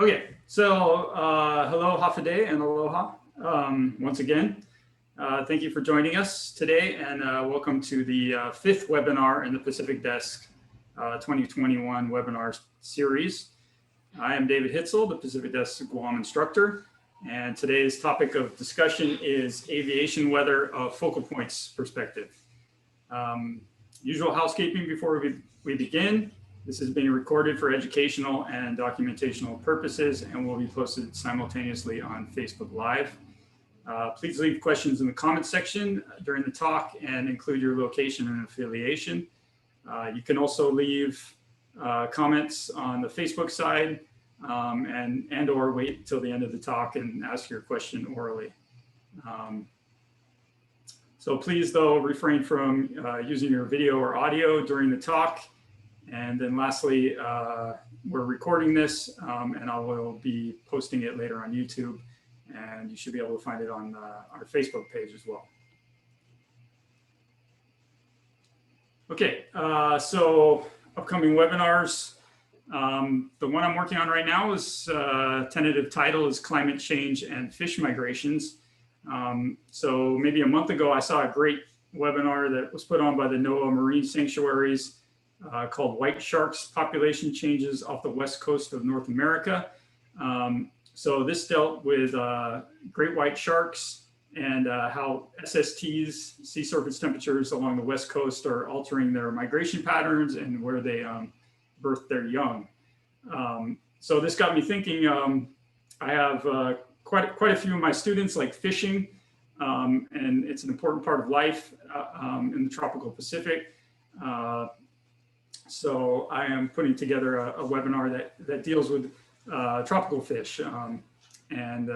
Okay, so hello, Hafaday, and aloha once again. Thank you for joining us today, and welcome to the fifth webinar in the Pacific Desk 2021 webinar series. I am David Hitzel, the Pacific Desk Guam instructor, and today's topic of discussion is aviation weather focal points perspective. Usual housekeeping before we begin. This is being recorded for educational and documentational purposes and will be posted simultaneously on Facebook Live. Please leave questions in the comments section during the talk and include your location and affiliation. You can also leave comments on the Facebook side and or wait till the end of the talk and ask your question orally. So please, though, refrain from using your video or audio during the talk. And then lastly, we're recording this and I will be posting it later on YouTube, and you should be able to find it on our Facebook page as well. Okay, so upcoming webinars. The one I'm working on right now is tentative title is Climate Change and Fish Migrations. So maybe a month ago, I saw a great webinar that was put on by the NOAA Marine Sanctuaries called White Sharks Population Changes off the West Coast of North America. So this dealt with great white sharks and how SSTs, sea surface temperatures along the West Coast, are altering their migration patterns and where they birth their young. So this got me thinking. I have quite a few of my students like fishing, and it's an important part of life in the tropical Pacific. So I am putting together a webinar that deals with tropical fish and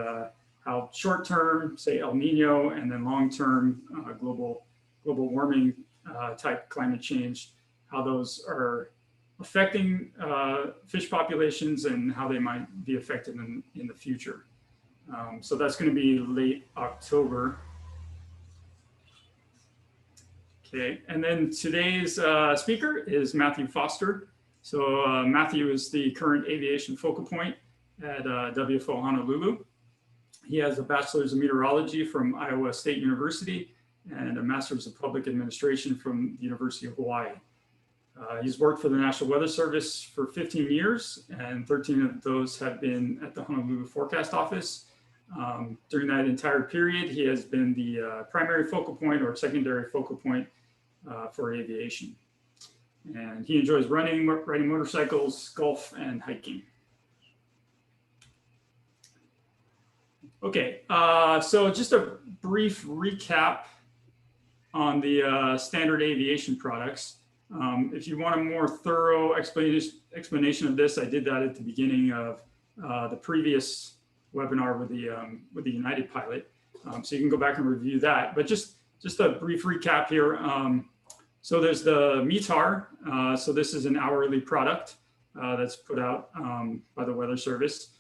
how short-term, say El Nino, and then long-term global warming type climate change, how those are affecting fish populations and how they might be affected in the future. So that's going to be late October. Okay, and then today's speaker is Matthew Foster. So Matthew is the current aviation focal point at WFO Honolulu. He has a bachelor's of meteorology from Iowa State University and a master's of public administration from the University of Hawaii. He's worked for the National Weather Service for 15 years, and 13 of those have been at the Honolulu Forecast Office. During that entire period, he has been the primary focal point or secondary focal point for aviation. And he enjoys riding motorcycles, golf, and hiking. Okay, so just a brief recap on the standard aviation products. If you want a more thorough explanation of this, I did that at the beginning of the previous webinar with the United pilot. So you can go back and review that. But just a brief recap here. So there's the METAR. So this is an hourly product that's put out by the Weather Service.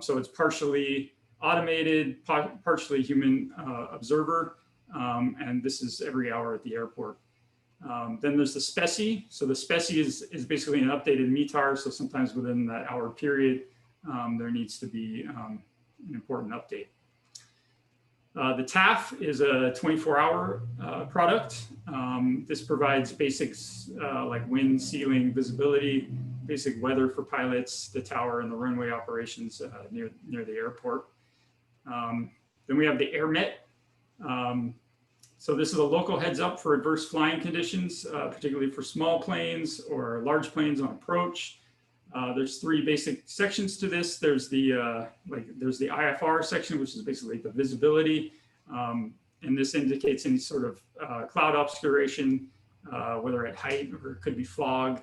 So it's partially automated, partially human observer, and this is every hour at the airport. Then there's the SPECI. So the SPECI is basically an updated METAR. So sometimes within that hour period, there needs to be an important update. The TAF is a 24-hour product. This provides basics like wind, ceiling, visibility, basic weather for pilots, the tower, and the runway operations near the airport. Then we have the AirMet. So this is a local heads up for adverse flying conditions, particularly for small planes or large planes on approach. There's three basic sections to this. There's the IFR section, which is basically the visibility, and this indicates any sort of cloud obscuration, whether at height or it could be fog.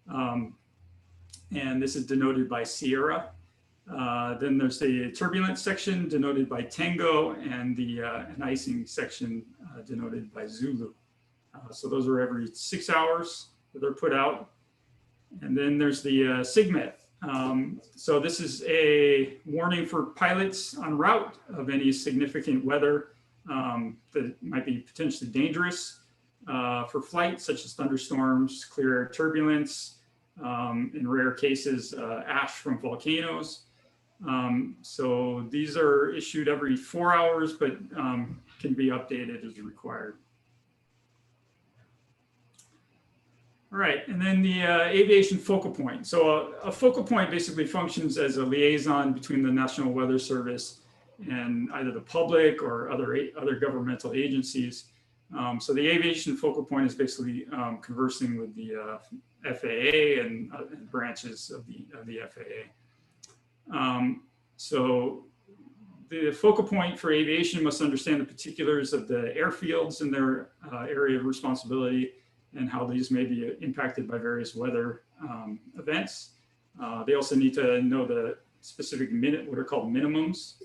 And this is denoted by Sierra. Then there's the turbulence section denoted by Tango, and the icing section denoted by Zulu. So those are every 6 hours that they're put out. And then there's the SIGMET. So this is a warning for pilots en route of any significant weather that might be potentially dangerous for flight, such as thunderstorms, clear air turbulence, in rare cases, ash from volcanoes. So these are issued every 4 hours, but can be updated as required. All right, and then the aviation focal point. So a focal point basically functions as a liaison between the National Weather Service and either the public or other governmental agencies. So the aviation focal point is basically conversing with the FAA and branches of the FAA. So the focal point for aviation must understand the particulars of the airfields in their area of responsibility and how these may be impacted by various weather events. They also need to know the specific what are called minimums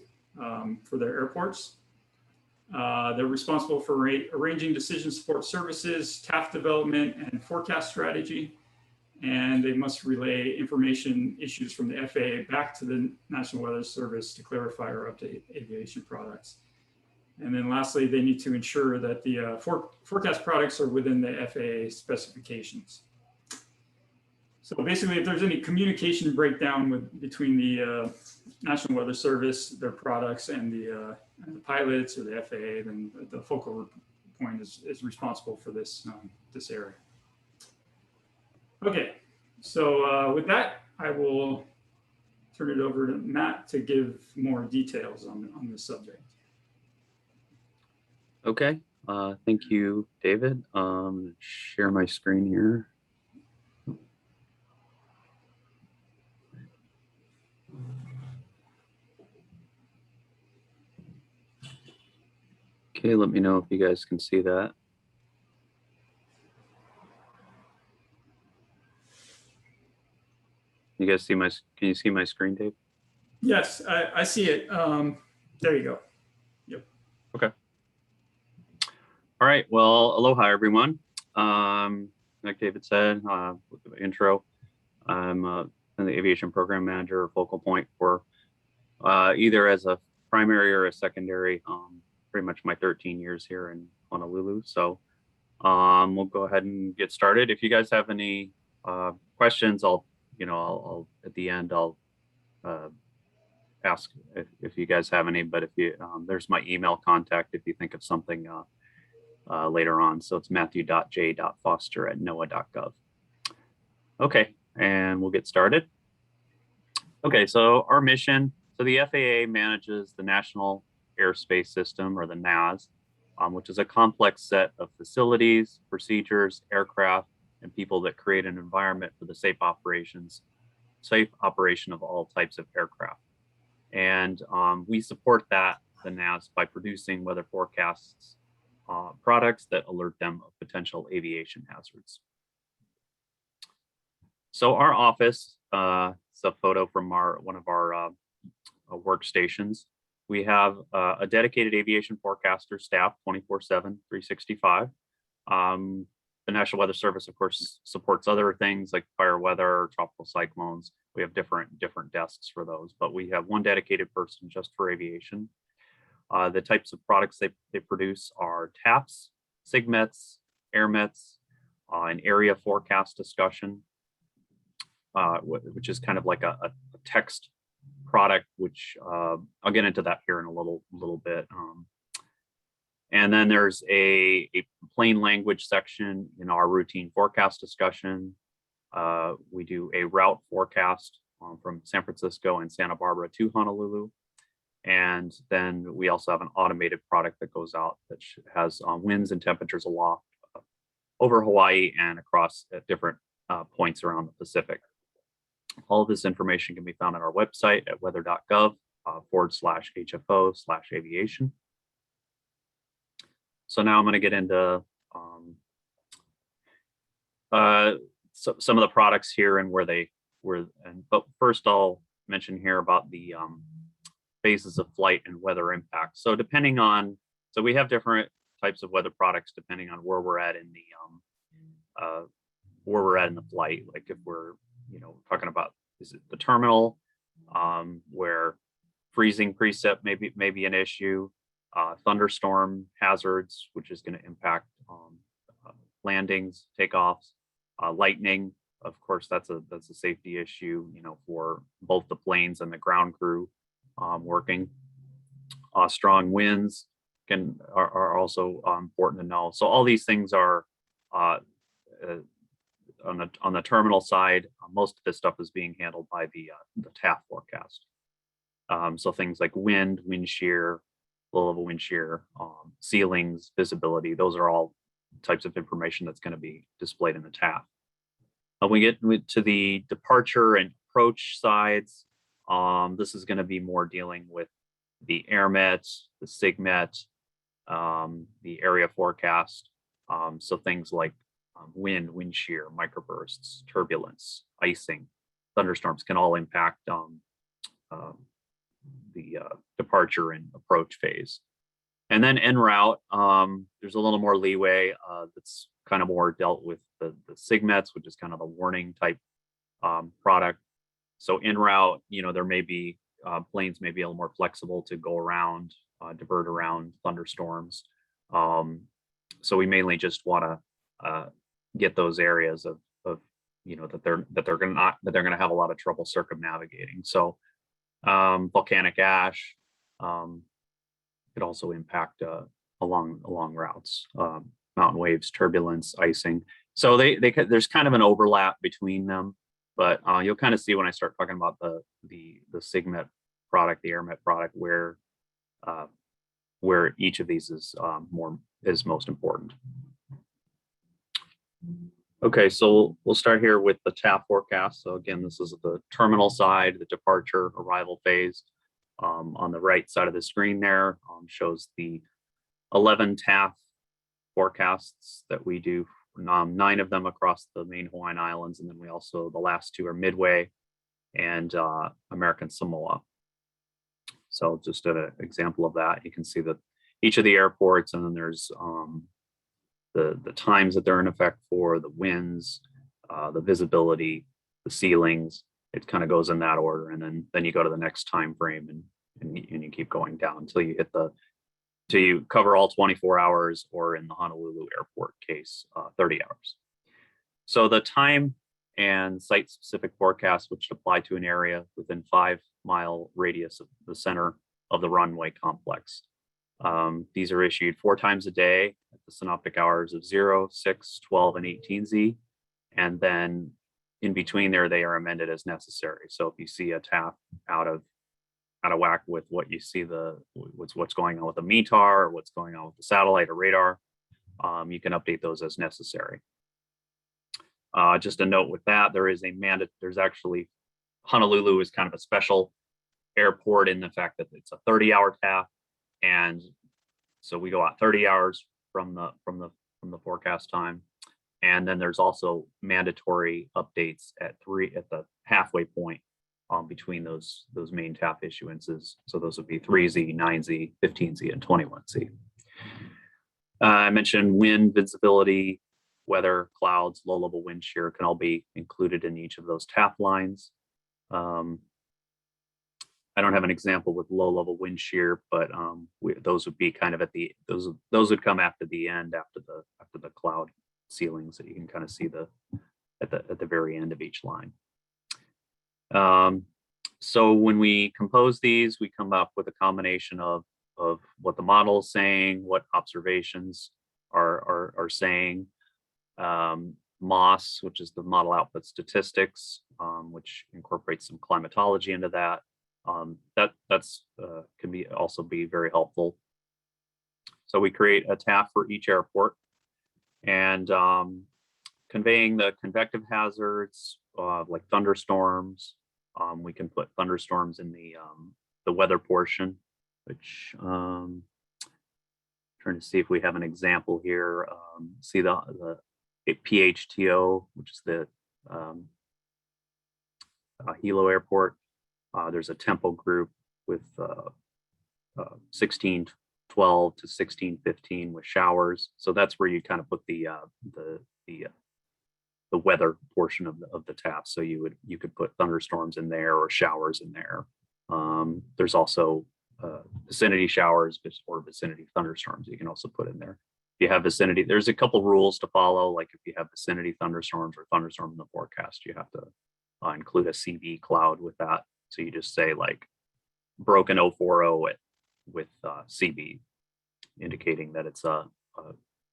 for their airports. They're responsible for arranging decision support services, staff development, and forecast strategy. And they must relay information issues from the FAA back to the National Weather Service to clarify or update aviation products. And then lastly, they need to ensure that the forecast products are within the FAA specifications. So basically, if there's any communication breakdown between the National Weather Service, their products, and the pilots or the FAA, then the focal point is responsible for this area. Okay, so with that, I will turn it over to Matt to give more details on this subject. Okay, thank you, David. Share my screen here. Okay, let me know if you guys can see that. You guys see can you see my screen, Dave? Yes, I see it. There you go. Yep. Okay. All right, well, aloha, everyone. Like David said, with the intro, I'm the aviation program manager or focal point for either as a primary or a secondary, pretty much my 13 years here in Honolulu. So we'll go ahead and get started. If you guys have any questions, I'll at the end, I'll ask if you guys have any, but if you, there's my email contact if you think of something later on. So it's matthew.j.foster@noaa.gov. Okay, and we'll get started. Okay, so our mission, so the FAA manages the National Airspace System, or the NAS, which is a complex set of facilities, procedures, aircraft, and people that create an environment for the safe operation of all types of aircraft. And we support the NAS by producing weather forecasts, products that alert them of potential aviation hazards. So our office, it's a photo from one of our workstations. We have a dedicated aviation forecaster staff 24/7, 365. The National Weather Service, of course, supports other things like fire weather, tropical cyclones. We have different desks for those, but we have one dedicated person just for aviation. The types of products they produce are TAPs, SIGMETs, AirMets, an area forecast discussion, which is kind of like a text product, which I'll get into that here in a little bit. And then there's a plain language section in our routine forecast discussion. We do a route forecast from San Francisco and Santa Barbara to Honolulu. And then we also have an automated product that goes out that has winds and temperatures aloft over Hawaii and across at different points around the Pacific. All of this information can be found on our website at weather.gov/HFO/aviation. So now I'm going to get into some of the products here and where they were. But first, I'll mention here about the phases of flight and weather impact. So depending on, so we have different types of weather products depending on where we're at in the flight. Like if we're talking about, is it the terminal where freezing precip may be an issue. Thunderstorm hazards, which is going to impact landings, takeoffs, lightning, of course, that's a safety issue, you know, for both the planes and the ground crew working. Strong winds are also important to know. So all these things are uh, on the terminal side. Most of this stuff is being handled by the TAF forecast. So things like wind shear, low level wind shear, ceilings, visibility, those are all types of information that's going to be displayed in the TAF. We get to the departure and approach sides. This is going to be more dealing with the AirMet, the SIGMET, the area forecast. So things like wind shear, microbursts, turbulence, icing, thunderstorms can all impact the departure and approach phase. And then en route, there's a little more leeway. That's kind of more dealt with the SIGMETs, which is kind of the warning type product. So en route, you know, there may be planes may be a little more flexible to go around, divert around thunderstorms. So we mainly just want to get those areas of you know, that they're going to have a lot of trouble circumnavigating. So volcanic ash could also impact along routes, mountain waves, turbulence, icing. So there's kind of an overlap between them, but you'll kind of see when I start talking about the SIGMET product, the AirMet product, where each of these is most important. Okay, so we'll start here with the TAF forecast. So again, this is the terminal side, the departure arrival phase. On the right side of the screen there shows the 11 TAF forecasts that we do, 9 of them across the main Hawaiian Islands, and then we also, the last 2 are Midway and American Samoa. So just an example of that, you can see that each of the airports, and then there's the times that they're in effect for, the winds, the visibility, the ceilings. It kind of goes in that order, and then you go to the next time frame, and you keep going down until you hit till you cover all 24 hours, or in the Honolulu airport case, 30 hours. So the time and site specific forecasts, which apply to an area within 5-mile radius of the center of the runway complex. These are issued 4 times a day at the synoptic hours of 0, 6, 12, and 18Z. And then in between there, they are amended as necessary. So if you see a TAF out of whack with what you see, what's going on with the METAR, or what's going on with the satellite or radar, you can update those as necessary. Just a note with that, there's actually, Honolulu is kind of a special airport in the fact that it's a 30-hour TAF. And so we go out 30 hours from the forecast time. And then there's also mandatory updates at the halfway point between those main TAF issuances. So those would be 3Z, 9Z, 15Z, and 21Z. I mentioned wind, visibility, weather, clouds, low level wind shear can all be included in each of those TAF lines. I don't have an example with low level wind shear, but those would be kind of those would come after the end, after the cloud ceilings that you can kind of see at the very end of each line. So when we compose these, we come up with a combination of what the model is saying, what observations are saying, MOS, which is the model output statistics, which incorporates some climatology into that. That's can also be very helpful. So we create a TAF for each airport, and conveying the convective hazards like thunderstorms. We can put thunderstorms in the weather portion, which trying to see if we have an example here. See the PHTO, which is the Hilo Airport. There's a tempo group with 1612 to 1615 with showers. So that's where you kind of put the weather portion of the TAF. So you could put thunderstorms in there or showers in there. There's also vicinity showers or vicinity thunderstorms you can also put in there. you have vicinity, there's a couple rules to follow. Like if you have vicinity thunderstorms or thunderstorm in the forecast, you have to include a CV cloud with that. So you just say like broken 040 with CV, indicating that it's a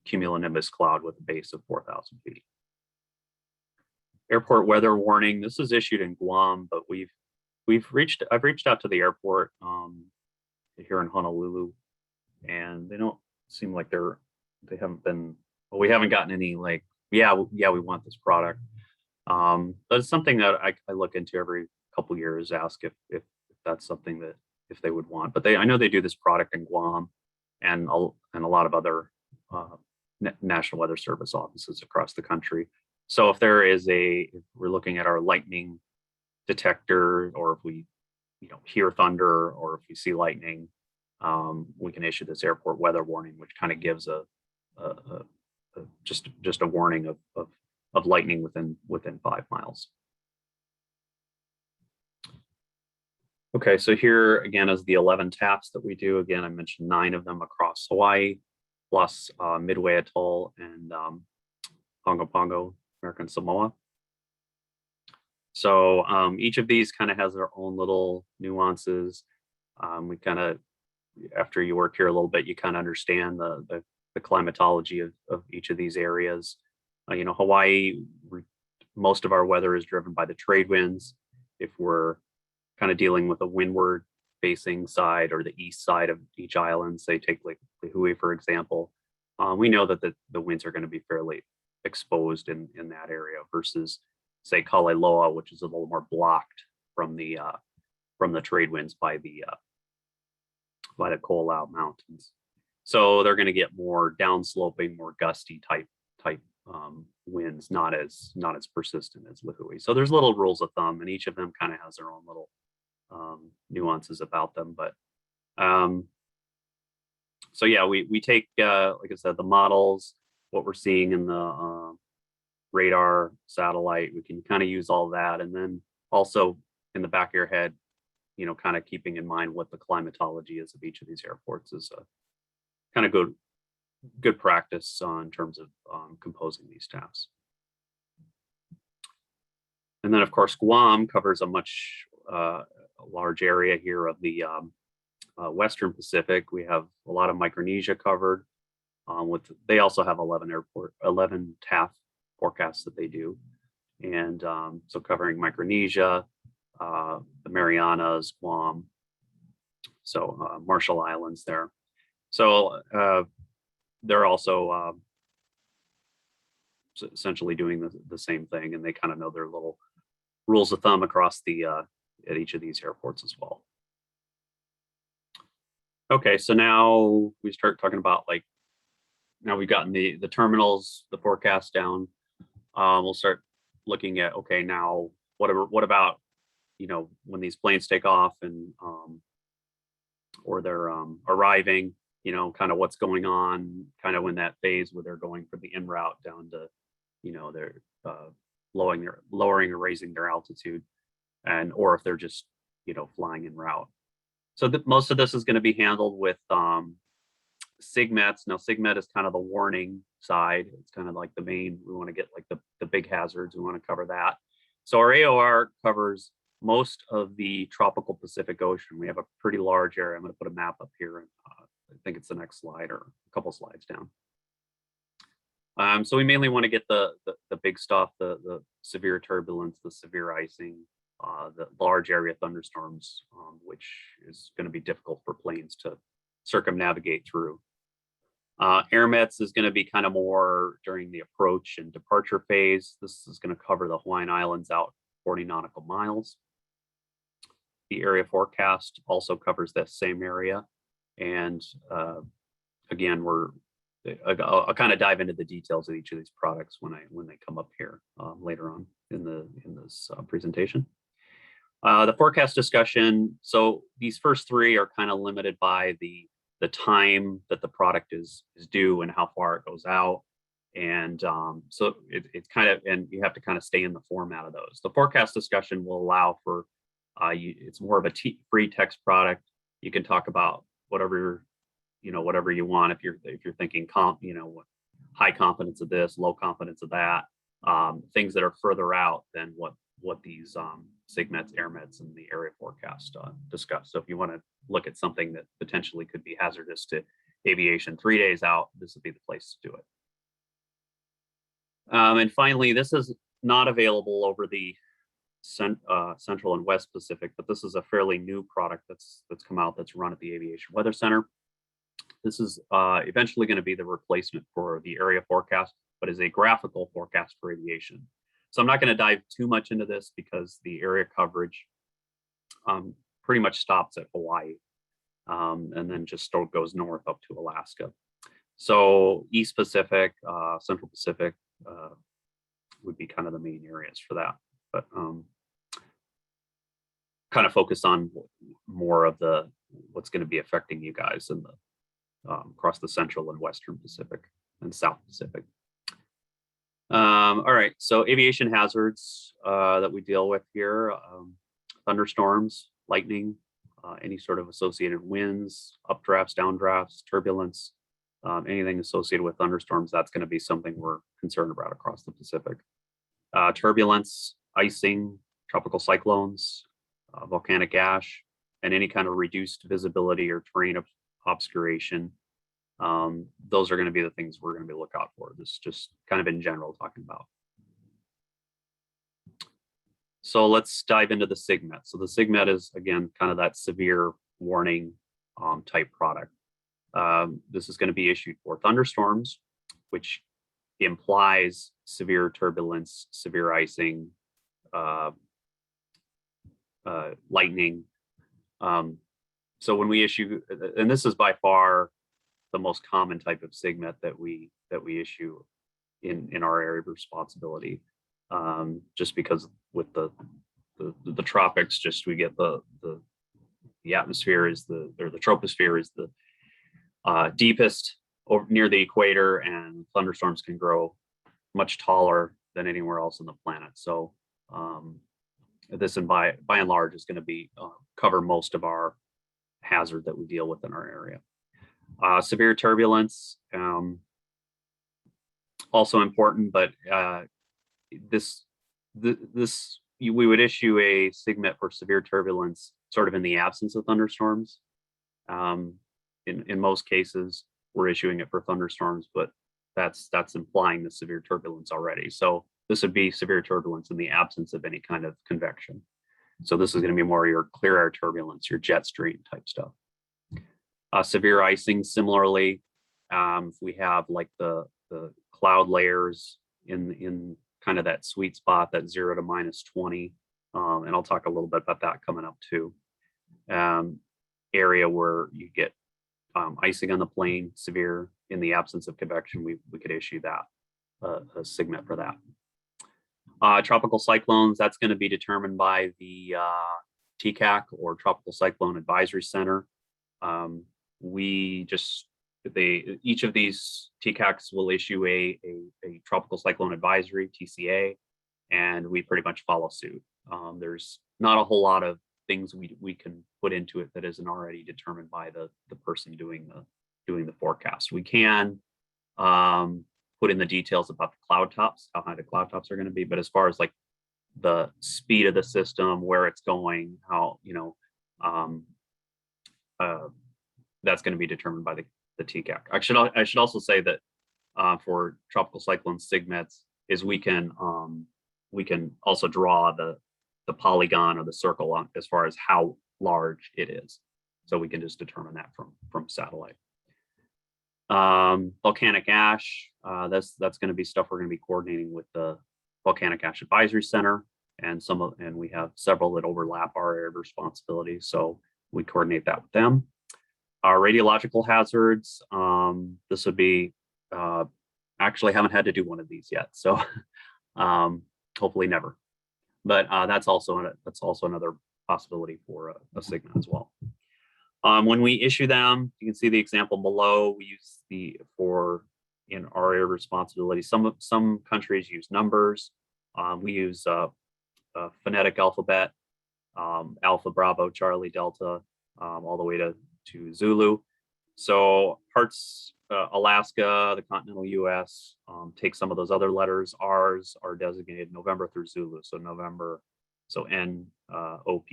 cumulonimbus cloud with a base of 4,000 feet. Airport weather warning. This is issued in Guam, but I've reached out to the airport here in Honolulu, and they don't seem like they haven't been. Well, we haven't gotten any like, yeah, we want this product. But it's something that I look into every couple years, ask if that's something that if they would want. But I know they do this product in Guam and a lot of other National Weather Service offices across the country. So if we're looking at our lightning detector, or if we hear thunder, or if we see lightning, we can issue this airport weather warning, which kind of gives just a warning of lightning within 5 miles. Okay, so here again is the 11 taps that we do. Again, I mentioned 9 of them across Hawaii, plus Midway Atoll and Pongo Pongo, American Samoa. So each of these kind of has their own little nuances. We kind of, after you work here a little bit, you kind of understand the climatology of each of these areas. Hawaii, most of our weather is driven by the trade winds. If we're kind of dealing with a windward facing side or the east side of each island, say take like Hui, for example, we know that the winds are going to be fairly exposed in that area versus say Kaleloa, which is a little more blocked from the trade winds by the Ko'olau Mountains. So they're going to get more downsloping, more gusty type winds, not as persistent as Lihue. So there's little rules of thumb, and each of them kind of has their own little nuances about them. But so yeah, we take like I said, the models, what we're seeing in the radar, satellite, we can kind of use all that, and then also in the back of your head, kind of keeping in mind what the climatology is of each of these airports is kind of good practice in terms of composing these tasks. And then of course, Guam covers a much large area here of the Western Pacific. We have a lot of Micronesia covered. They also have 11 TAF forecasts that they do, and so covering Micronesia, the Marianas, Guam, so Marshall Islands there. So they're also essentially doing the same thing, and they kind of know their little rules of thumb across at each of these airports as well. Okay, so now we start talking about now we've gotten the terminals, the forecast down. We'll start looking at, okay, now what about when these planes take off and or they're arriving, kind of what's going on, kind of in that phase where they're going from the en route down to, they're lowering or raising their altitude, or if they're just flying en route. So most of this is going to be handled with SIGMETs. Now SIGMET is kind of the warning side. It's kind of like the main, we want to get like the big hazards, we want to cover that. So our AOR covers most of the tropical Pacific Ocean. We have a pretty large area. I'm going to put a map up here. I think it's the next slide or a couple slides down. So we mainly want to get the big stuff, the severe turbulence, the severe icing, the large area thunderstorms, which is going to be difficult for planes to circumnavigate through. AirMets is going to be kind of more during the approach and departure phase. This is going to cover the Hawaiian Islands out 40 nautical miles. The area forecast also covers that same area. And again, I'll kind of dive into the details of each of these products when they come up here later on in this presentation. The forecast discussion. So these first 3 are kind of limited by the time that the product is due and how far it goes out. And so it's kind of, and you have to kind of stay in the format of those. The forecast discussion will allow for, it's more of a free text product. You can talk about whatever, whatever you want. If you're thinking high confidence of this, low confidence of that, things that are further out than what these SIGMETs, AirMets, and the area forecast discuss. So if you want to look at something that potentially could be hazardous to aviation 3 days out, this would be the place to do it. And finally, this is not available over the Central and West Pacific, but this is a fairly new product that's come out that's run at the Aviation Weather Center. This is eventually going to be the replacement for the area forecast, but is a graphical forecast for aviation. So I'm not going to dive too much into this because the area coverage pretty much stops at Hawaii, and then just goes north up to Alaska. So East Pacific, Central Pacific would be kind of the main areas for that, but kind of focus on more of what's going to be affecting you guys in the across the Central and Western Pacific and South Pacific. All right, so aviation hazards that we deal with here: thunderstorms, lightning, any sort of associated winds, updrafts, downdrafts, turbulence, anything associated with thunderstorms. That's going to be something we're concerned about across the Pacific. Turbulence, icing, tropical cyclones, volcanic ash, and any kind of reduced visibility or terrain obscuration. Those are going to be the things we're going to be looking out for. This is just kind of in general talking about. So let's dive into the SIGMET. So the SIGMET is, again, kind of that severe warning type product. This is going to be issued for thunderstorms, which implies severe turbulence, severe icing, lightning. So when we issue, and this is by far the most common type of SIGMET that we issue in our area of responsibility, just because with the tropics, just we get the atmosphere is the troposphere is the deepest over near the equator, and thunderstorms can grow much taller than anywhere else on the planet. So this, and by and large, is going to be cover most of our hazard that we deal with in our area. Severe turbulence, also important, but we would issue a SIGMET for severe turbulence sort of in the absence of thunderstorms. In most cases, we're issuing it for thunderstorms, but that's implying the severe turbulence already. So this would be severe turbulence in the absence of any kind of convection. So this is going to be more your clear air turbulence, your jet stream type stuff. Severe icing, similarly, if we have like the cloud layers in kind of that sweet spot, that 0 to -20, and I'll talk a little bit about that coming up too. Area where you get icing on the plane, severe in the absence of convection, we could issue that a SIGMET for that. Tropical cyclones, that's going to be determined by the TCAC, or Tropical Cyclone Advisory Center. Each of these TCACs will issue a Tropical Cyclone Advisory, TCA, and we pretty much follow suit. There's not a whole lot of things we can put into it that isn't already determined by the person doing the forecast. We can put in the details about the cloud tops, how high the cloud tops are going to be, but as far as like the speed of the system, where it's going, how, that's going to be determined by the TCAC. I should also say that for tropical cyclone SIGMETs is we can also draw the polygon or the circle on as far as how large it is. So we can just determine that from satellite. Volcanic ash, that's going to be stuff we're going to be coordinating with the Volcanic Ash Advisory Center, and we have several that overlap our area of responsibility, so we coordinate that with them. Our radiological hazards, this would be, actually haven't had to do one of these yet, so hopefully never. But that's also another possibility for a SIGMET as well. When we issue them, you can see the example below. We use in our area of responsibility. Some countries use numbers. We use phonetic alphabet, Alpha, Bravo, Charlie, Delta, all the way to Zulu. So parts Alaska, the continental US, take some of those other letters. Ours are designated November through Zulu. So November, so N, OP,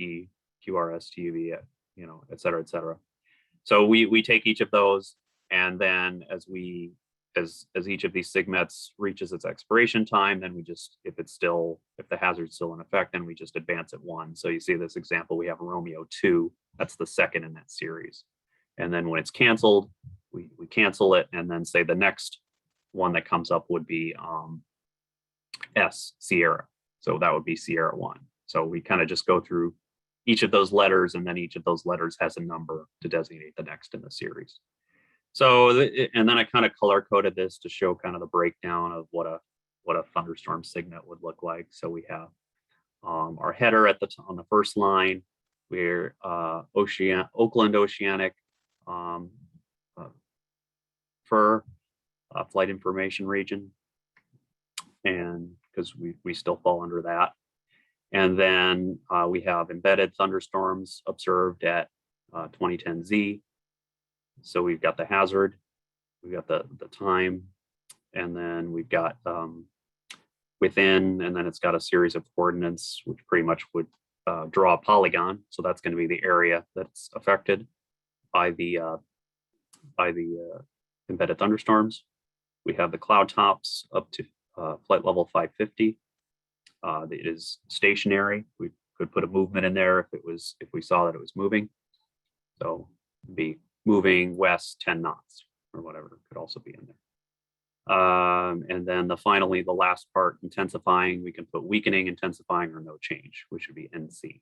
QRS, TUV, you know, et cetera, et cetera. So we take each of those, and then as each of these SIGMETs reaches its expiration time, then we just, if the hazard's still in effect, then we just advance it one. So you see this example, we have Romeo 2, that's the second in that series. And then when it's canceled, we cancel it, and then say the next one that comes up would be S, Sierra. So that would be Sierra 1. So we kind of just go through each of those letters, and then each of those letters has a number to designate the next in the series. So, and then I kind of color coded this to show kind of the breakdown of what a thunderstorm SIGMET would look like. So we have our header on the first line, we're Oakland Oceanic for flight information region, and because we still fall under that. And then we have embedded thunderstorms observed at 2010 Z. So we've got the hazard, we've got the time, and then we've got within, and then it's got a series of coordinates, which pretty much would draw a polygon. So that's going to be the area that's affected by the embedded thunderstorms. We have the cloud tops up to flight level 550. It is stationary. We could put a movement in there if we saw that it was moving. So be moving west 10 knots or whatever could also be in there. And then finally, the last part, intensifying, we can put weakening, intensifying, or no change, which would be NC.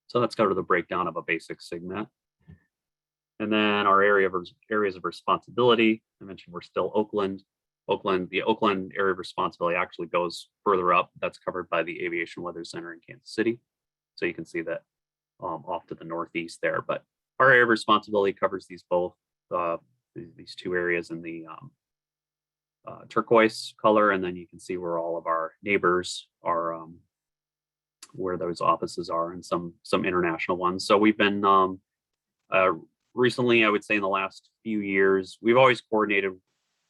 So let's go to the breakdown of a basic SIGMET. And then our areas of responsibility. I mentioned we're still Oakland. The Oakland area of responsibility actually goes further up. That's covered by the Aviation Weather Center in Kansas City. So you can see that off to the northeast there. But our area of responsibility covers these two areas in the turquoise color, and then you can see where all of our neighbors are, where those offices are, and some international ones. So we've been recently, I would say in the last few years, we've always coordinated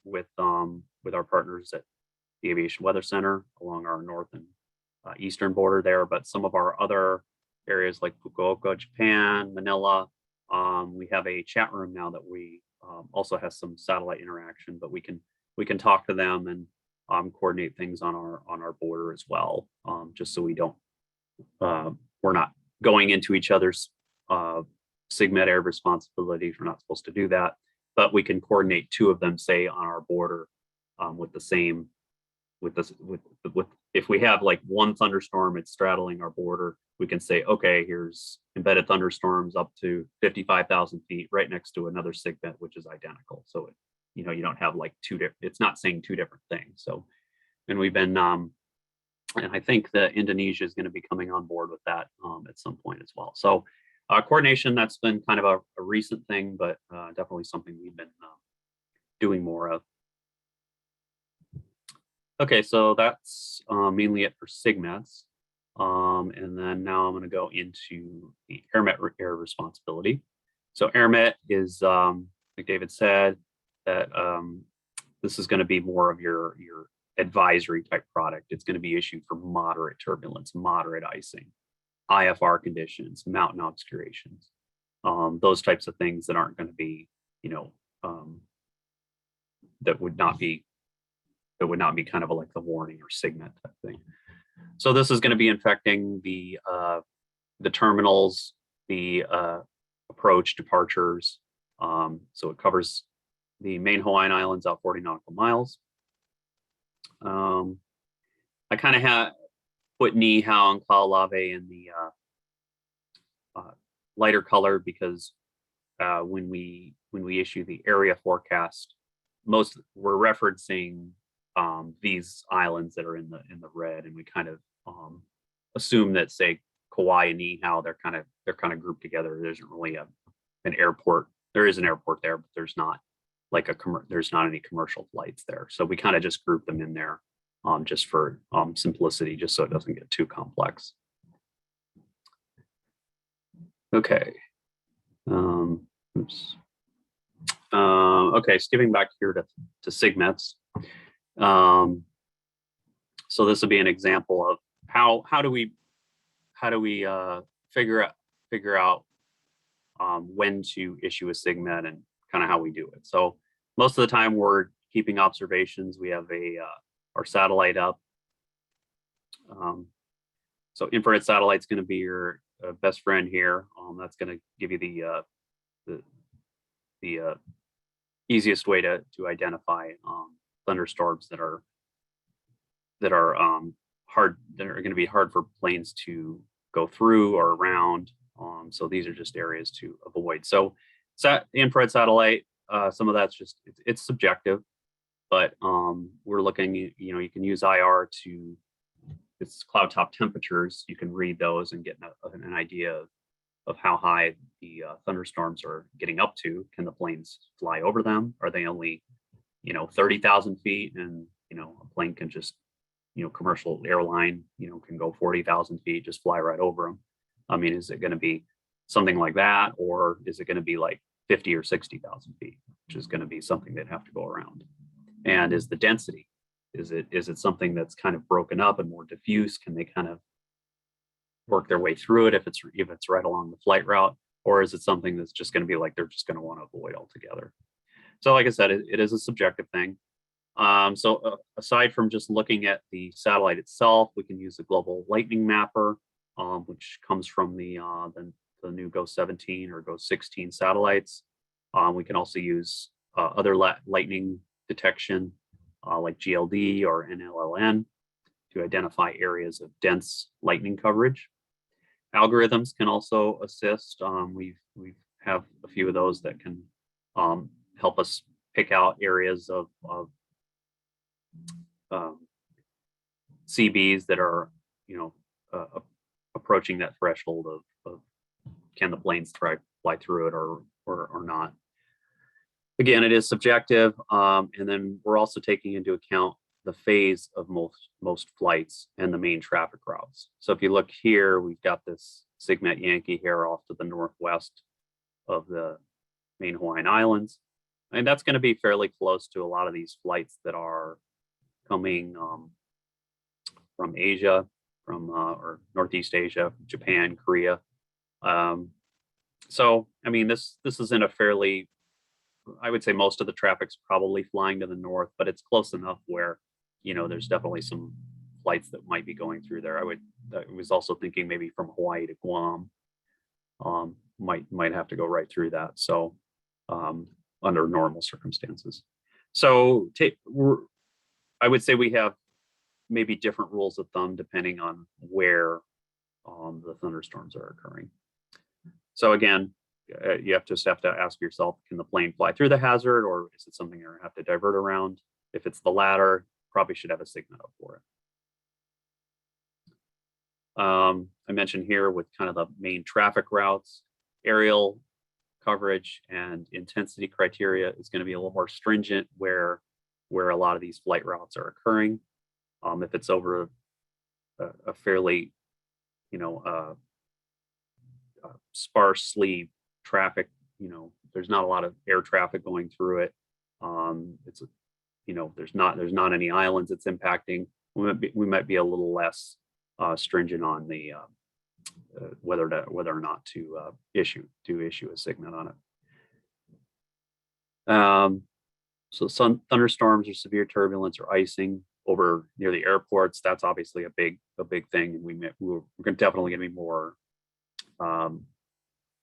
with our partners at the Aviation Weather Center along our north and eastern border there, but some of our other areas like Fukuoka, Japan, Manila, we have a chat room now that we also has some satellite interaction, but we can talk to them and coordinate things on our border as well, just so we're not going into each other's SIGMET area responsibilities. We're not supposed to do that, but we can coordinate two of them, say on our border, if we have like one thunderstorm, it's straddling our border, we can say, okay, here's embedded thunderstorms up to 55,000 feet right next to another SIGMET, which is identical. So you don't have like it's not saying two different things. So, and we've been, and I think that Indonesia is going to be coming on board with that at some point as well. So coordination, that's been kind of a recent thing, but definitely something we've been doing more of. Okay, so that's mainly it for SIGMETs. And then now I'm going to go into the AirMet area responsibility. So AirMet is, like David said, that this is going to be more of your advisory type product. It's going to be issued for moderate turbulence, moderate icing, IFR conditions, mountain obscurations, those types of things that aren't going to be, that would not be kind of like the warning or SIGMET type thing. So this is going to be infecting the terminals, the approach, departures. So it covers the main Hawaiian Islands out 40 nautical miles. I kind of put Niihau and Kaʻalave in the lighter color because when we issue the area forecast, we're referencing these islands that are in the red, and we kind of assume that, say, Kauai and Niihau, they're kind of grouped together. There isn't really an airport. There is an airport there, but there's not like there's not any commercial flights there. So we kind of just group them in there just for simplicity, just so it doesn't get too complex. Okay. Oops. Okay, skipping back here to SIGMETs. So this would be an example of how do we figure out when to issue a SIGMET and kind of how we do it. So most of the time we're keeping observations. We have our satellite up. So infrared satellite's going to be your best friend here. That's going to give you the easiest way to identify thunderstorms that are hard, that are going to be hard for planes to go through or around. So these are just areas to avoid. So infrared satellite, some of that's just it's subjective, but we're looking. You can use IR to. It's cloud top temperatures. You can read those and get an idea of how high the thunderstorms are getting up to. Can the planes fly over them? Are they only 30,000 feet, and a plane can just commercial airline can go 40,000 feet, just fly right over them? I mean, is it going to be something like that, or is it going to be like 50 or 60,000 feet, which is going to be something they'd have to go around? And is the density, is it something that's kind of broken up and more diffuse? Can they kind of work their way through it if it's right along the flight route, or is it something that's just going to be like they're just going to want to avoid altogether? So like I said, it is a subjective thing. So aside from just looking at the satellite itself, we can use the global lightning mapper, which comes from the new GO 17 or GO 16 satellites. We can also use other lightning detection like GLD or NLLN to identify areas of dense lightning coverage. Algorithms can also assist. We have a few of those that can help us pick out areas of CBs that are, approaching that threshold of can the planes fly through it or not. Again, it is subjective, and then we're also taking into account the phase of most flights and the main traffic routes. So if you look here, we've got this SIGMET Yankee here off to the northwest of the main Hawaiian Islands, and that's going to be fairly close to a lot of these flights that are coming from Asia, or Northeast Asia, Japan, Korea. So I mean, this isn't a fairly, I would say most of the traffic's probably flying to the north, but it's close enough where there's definitely some flights that might be going through there. I was also thinking maybe from Hawaii to Guam, might have to go right through that. So under normal circumstances. So I would say we have maybe different rules of thumb depending on where the thunderstorms are occurring. So again, you just have to ask yourself, can the plane fly through the hazard, or is it something you're going to have to divert around? If it's the latter, probably should have a SIGMET up for it. I mentioned here with kind of the main traffic routes, aerial coverage and intensity criteria is going to be a little more stringent where a lot of these flight routes are occurring. If it's over a fairly, sparsely traffic, there's not a lot of air traffic going through it. It's there's not any islands it's impacting. We might be a little less stringent on the whether or not to issue a SIGMET on it. So some thunderstorms or severe turbulence or icing over near the airports, that's obviously a big thing, and we're definitely going to be more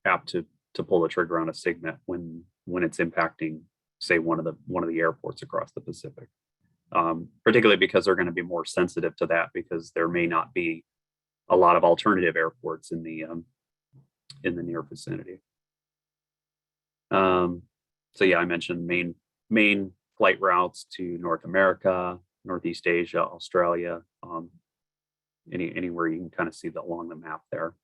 apt to pull the trigger on a SIGMET when it's impacting, say, one of the airports across the Pacific, particularly because they're going to be more sensitive to that, because there may not be a lot of alternative airports in the near vicinity. So yeah, I mentioned main flight routes to North America, Northeast Asia, Australia, anywhere you can kind of see that along the map there.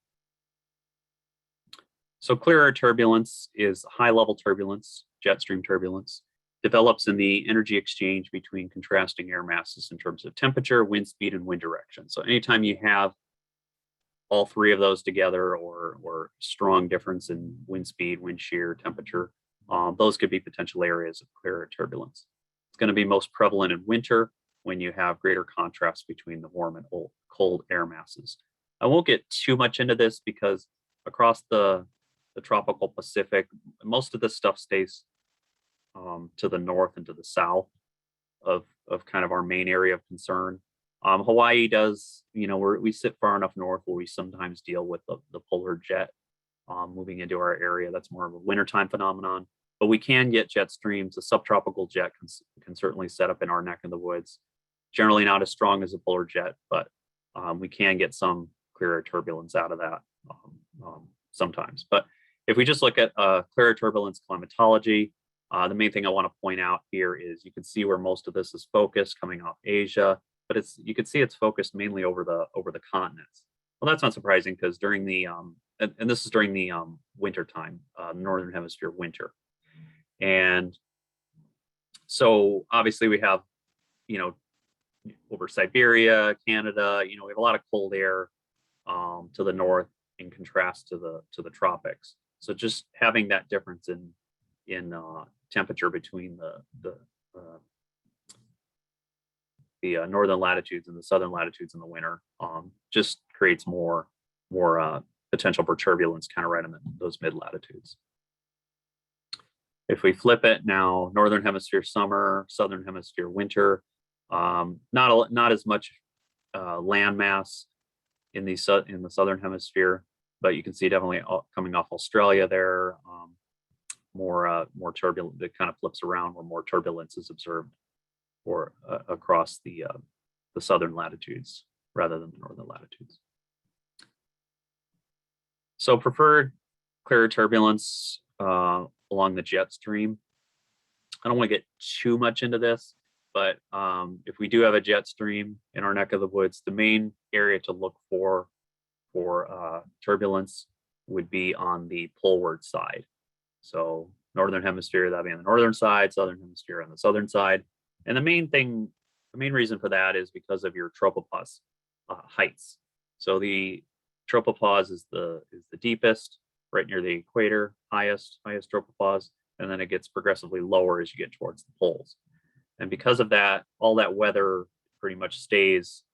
So clear air turbulence is high level turbulence, jet stream turbulence, develops in the energy exchange between contrasting air masses in terms of temperature, wind speed, and wind direction. So anytime you have all three of those together, or strong difference in wind speed, wind shear, temperature, those could be potential areas of clear turbulence. It's going to be most prevalent in winter when you have greater contrast between the warm and cold air masses. I won't get too much into this because across the tropical Pacific, most of this stuff stays to the north and to the south of kind of our main area of concern. Hawaii does, we sit far enough north where we sometimes deal with the polar jet moving into our area. That's more of a wintertime phenomenon, but we can get jet streams. A subtropical jet can certainly set up in our neck of the woods. Generally not as strong as a polar jet, but we can get some clear turbulence out of that sometimes. But if we just look at clear turbulence climatology, the main thing I want to point out here is you can see where most of this is focused coming off Asia, but you can see it's focused mainly over the continents. Well, that's not surprising because during the and this is during the winter time, northern hemisphere winter, and so obviously we have over Siberia, Canada, we have a lot of cold air to the north in contrast to the tropics. So just having that difference in temperature between the northern latitudes and the southern latitudes in the winter just creates more potential for turbulence kind of right in those mid latitudes. If we flip it now, northern hemisphere summer, southern hemisphere winter, not as much land mass in the southern hemisphere, but you can see definitely coming off Australia there, more turbulent. It kind of flips around where more turbulence is observed or across the southern latitudes rather than the northern latitudes. So preferred clear turbulence along the jet stream. I don't want to get too much into this, but if we do have a jet stream in our neck of the woods, the main area to look for turbulence would be on the poleward side. So northern hemisphere, that'd be on the northern side, southern hemisphere on the southern side. And the main reason for that is because of your tropopause heights. So the tropopause is the deepest, right near the equator, highest tropopause, and then it gets progressively lower as you get towards the poles. And because of that, all that weather pretty much stays,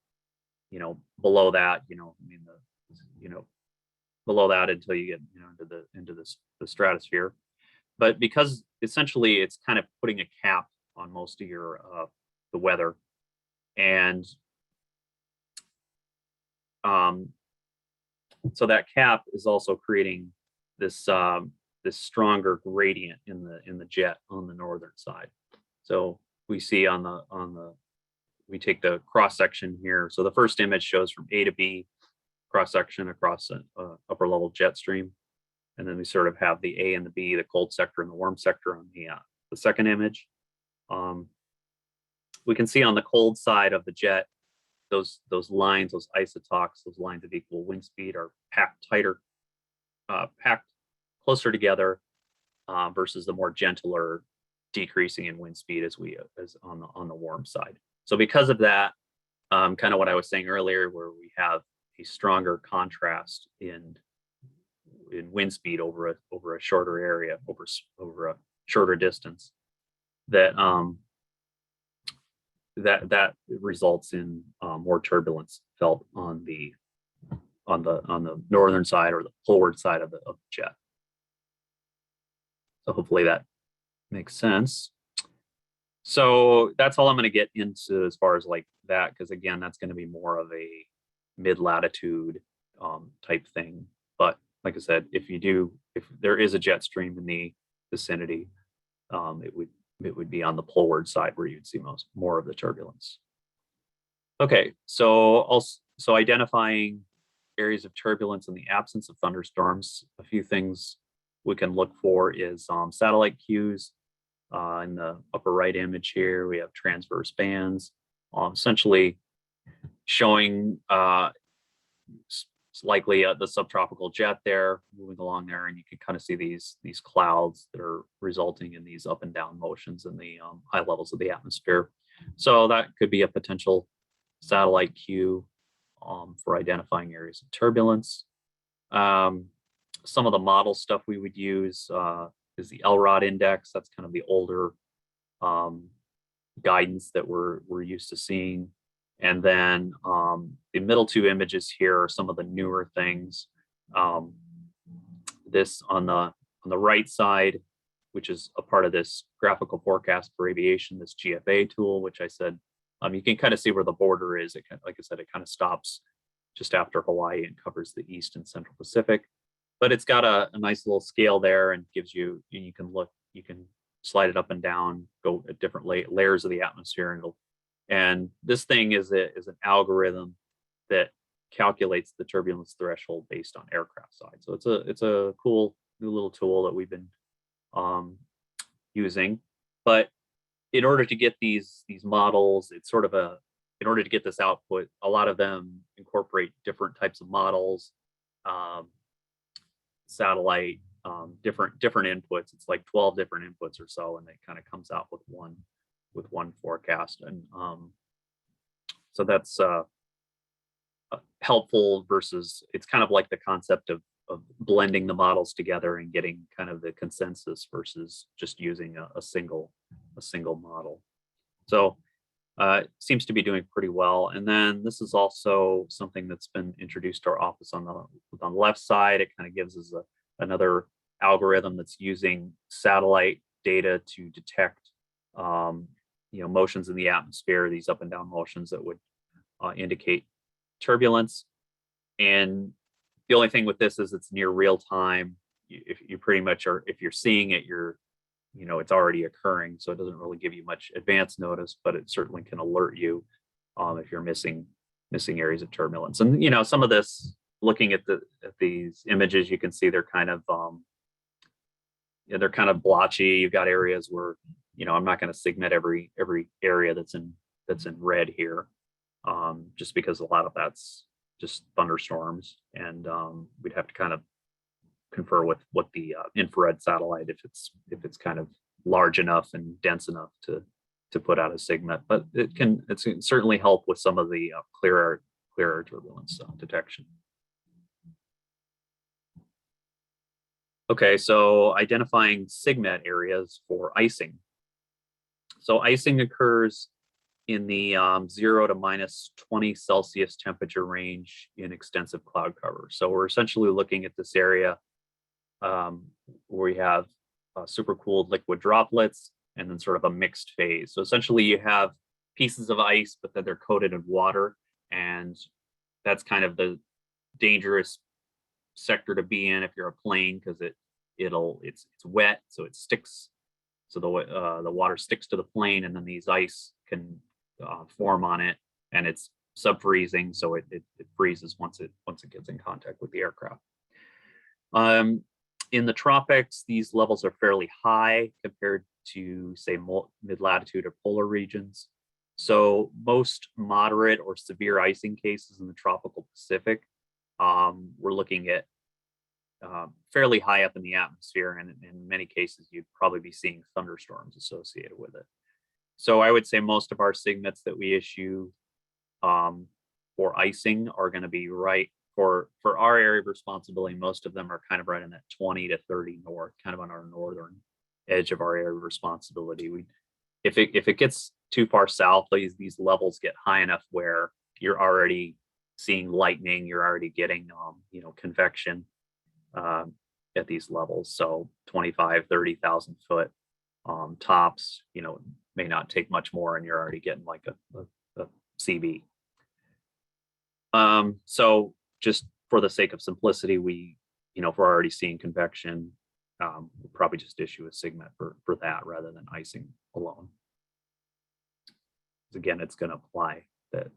below that, below that until you get, into the stratosphere. But because essentially it's kind of putting a cap on most of your the weather, and so that cap is also creating this this stronger gradient in the jet on the northern side. So we see we take the cross section here. So the first image shows from A to B cross section across an upper level jet stream, and then we sort of have the A and the B, the cold sector and the warm sector on the second image. We can see on the cold side of the jet, those lines, those isotoks, those lines of equal wind speed are packed tighter, packed closer together versus the more gentler decreasing in wind speed as on the warm side. So because of that, kind of what I was saying earlier, where we have a stronger contrast in wind speed over a shorter area, over a shorter distance, that results in more turbulence felt on the northern side or the forward side of the jet. So hopefully that makes sense. So that's all I'm going to get into as far as like that, because again, that's going to be more of a mid-latitude type thing. But like I said, if there is a jet stream in the vicinity, it would be on the poleward side where you'd see more of the turbulence. Okay, so identifying areas of turbulence in the absence of thunderstorms, a few things we can look for is satellite cues. In the upper right image here, we have transverse bands, essentially showing it's likely the subtropical jet there moving along there, and you can kind of see these clouds that are resulting in these up and down motions in the high levels of the atmosphere. So that could be a potential satellite cue for identifying areas of turbulence. Some of the model stuff we would use, the LROD index. That's kind of the older guidance that we're used to seeing. And then the middle two images here are some of the newer things. This on the right side, which is a part of this graphical forecast for aviation, this GFA tool, which I said, you can kind of see where the border is. Like I said, it kind of stops just after Hawaii and covers the East and Central Pacific. But it's got a nice little scale there and gives you, you can slide it up and down, go at different layers of the atmosphere, and this thing is an algorithm that calculates the turbulence threshold based on aircraft size. So it's a cool new little tool that we've been using. But in order to get these models, it's sort of in order to get this output, a lot of them incorporate different types of models, satellite, different inputs. It's like 12 different inputs or so, and it kind of comes out with one forecast. And so that's helpful versus, it's kind of like the concept of blending the models together and getting kind of the consensus versus just using a single model. So it seems to be doing pretty well. And then this is also something that's been introduced to our office on the left side. It kind of gives us another algorithm that's using satellite data to detect motions in the atmosphere, these up and down motions that would indicate turbulence. And the only thing with this is it's near real time. If you pretty much are, if you're seeing it, it's already occurring. So it doesn't really give you much advance notice, but it certainly can alert you if you're missing areas of turbulence. And some of this, looking at these images, you can see they're kind of blotchy. You've got areas where I'm not going to segment every area that's in red here, just because a lot of that's just thunderstorms, and we'd have to kind of confer with what the infrared satellite, if it's kind of large enough and dense enough to put out a segment. But it can certainly help with some of the clearer turbulence detection. Okay, so identifying SIGMET areas for icing. So icing occurs in the 0 to minus 20 Celsius temperature range in extensive cloud cover. So we're essentially looking at this area where we have supercooled liquid droplets and then sort of a mixed phase. So essentially you have pieces of ice, but then they're coated in water, and that's kind of the dangerous sector to be in if you're a plane, because it's wet, so it sticks. So the water sticks to the plane, and then these ice can form on it, and it's sub-freezing, so it freezes once it gets in contact with the aircraft. In the tropics, these levels are fairly high compared to, say, mid-latitude or polar regions. So most moderate or severe icing cases in the tropical Pacific, we're looking at fairly high up in the atmosphere, and in many cases you'd probably be seeing thunderstorms associated with it. So I would say most of our SIGMETs that we issue for icing are going to be right for our area of responsibility. Most of them are kind of right in that 20 to 30 north, kind of on our northern edge of our area of responsibility. If it gets too far south, these levels get high enough where you're already seeing lightning, you're already getting convection at these levels. So 25, 30,000 foot tops, may not take much more, and you're already getting like a CB. So just for the sake of simplicity, if we're already seeing convection, we'll probably just issue a SIGMET for that rather than icing alone. Again, it's going to apply that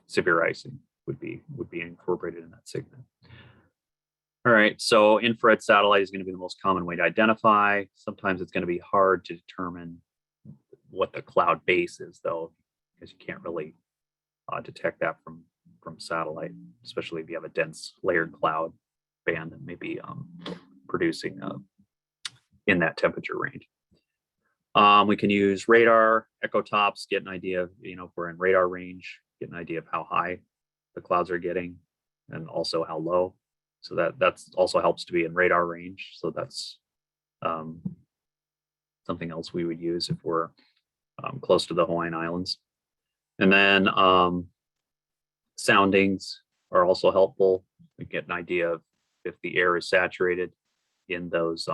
severe icing would be incorporated in that SIGMET. All right, so infrared satellite is going to be the most common way to identify. Sometimes it's going to be hard to determine what the cloud base is, though, because you can't really detect that from satellite, especially if you have a dense layered cloud band that may be producing in that temperature range. We can use radar, echo tops, get an idea of, if we're in radar range, get an idea of how high the clouds are getting and also how low. So that also helps to be in radar range. So that's something else we would use if we're close to the Hawaiian Islands. And then soundings are also helpful. We get an idea of if the air is saturated in those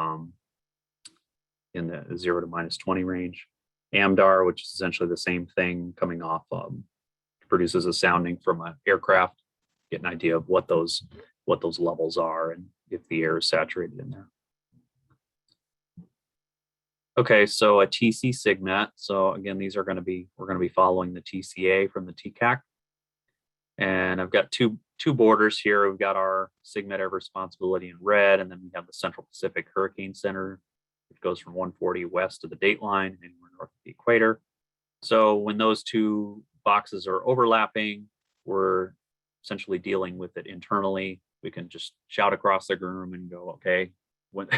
in the 0 to -20 range. AMDAR, which is essentially the same thing, coming off produces a sounding from an aircraft. Get an idea of what those levels are and if the air is saturated in there. Okay, so a TC SIGMET. So again, these are going to be, we're going to be following the TCA from the TCAC. And I've got two borders here. We've got our SIGMET Air Responsibility in red, and then we have the Central Pacific Hurricane Center. It goes from 140 west of the date line and we're north of the equator. So when those two boxes are overlapping, we're essentially dealing with it internally. We can just shout across the room and go, okay, when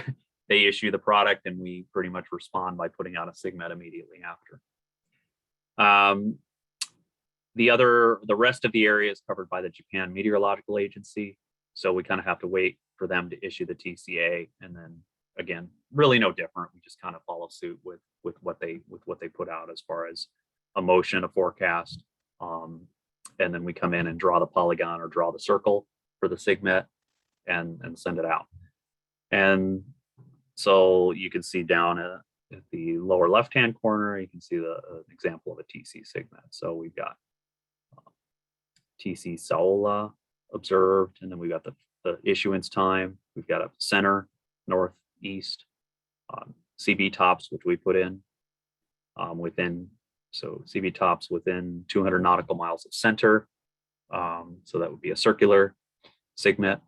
they issue the product, and we pretty much respond by putting out a SIGMET immediately after. The rest of the area is covered by the Japan Meteorological Agency. So we kind of have to wait for them to issue the TCA, and then again, really no different. We just kind of follow suit with what they put out as far as a motion, a forecast, and then we come in and draw the polygon or draw the circle for the SIGMET and send it out. And so you can see down at the lower left-hand corner, you can see an example of a TC SIGMET. So we've got TC Saola observed, and then we've got the issuance time. We've got a center, north, east, CB tops, which we put in within, so CB tops within 200 nautical miles of center. So that would be a circular SIGMET.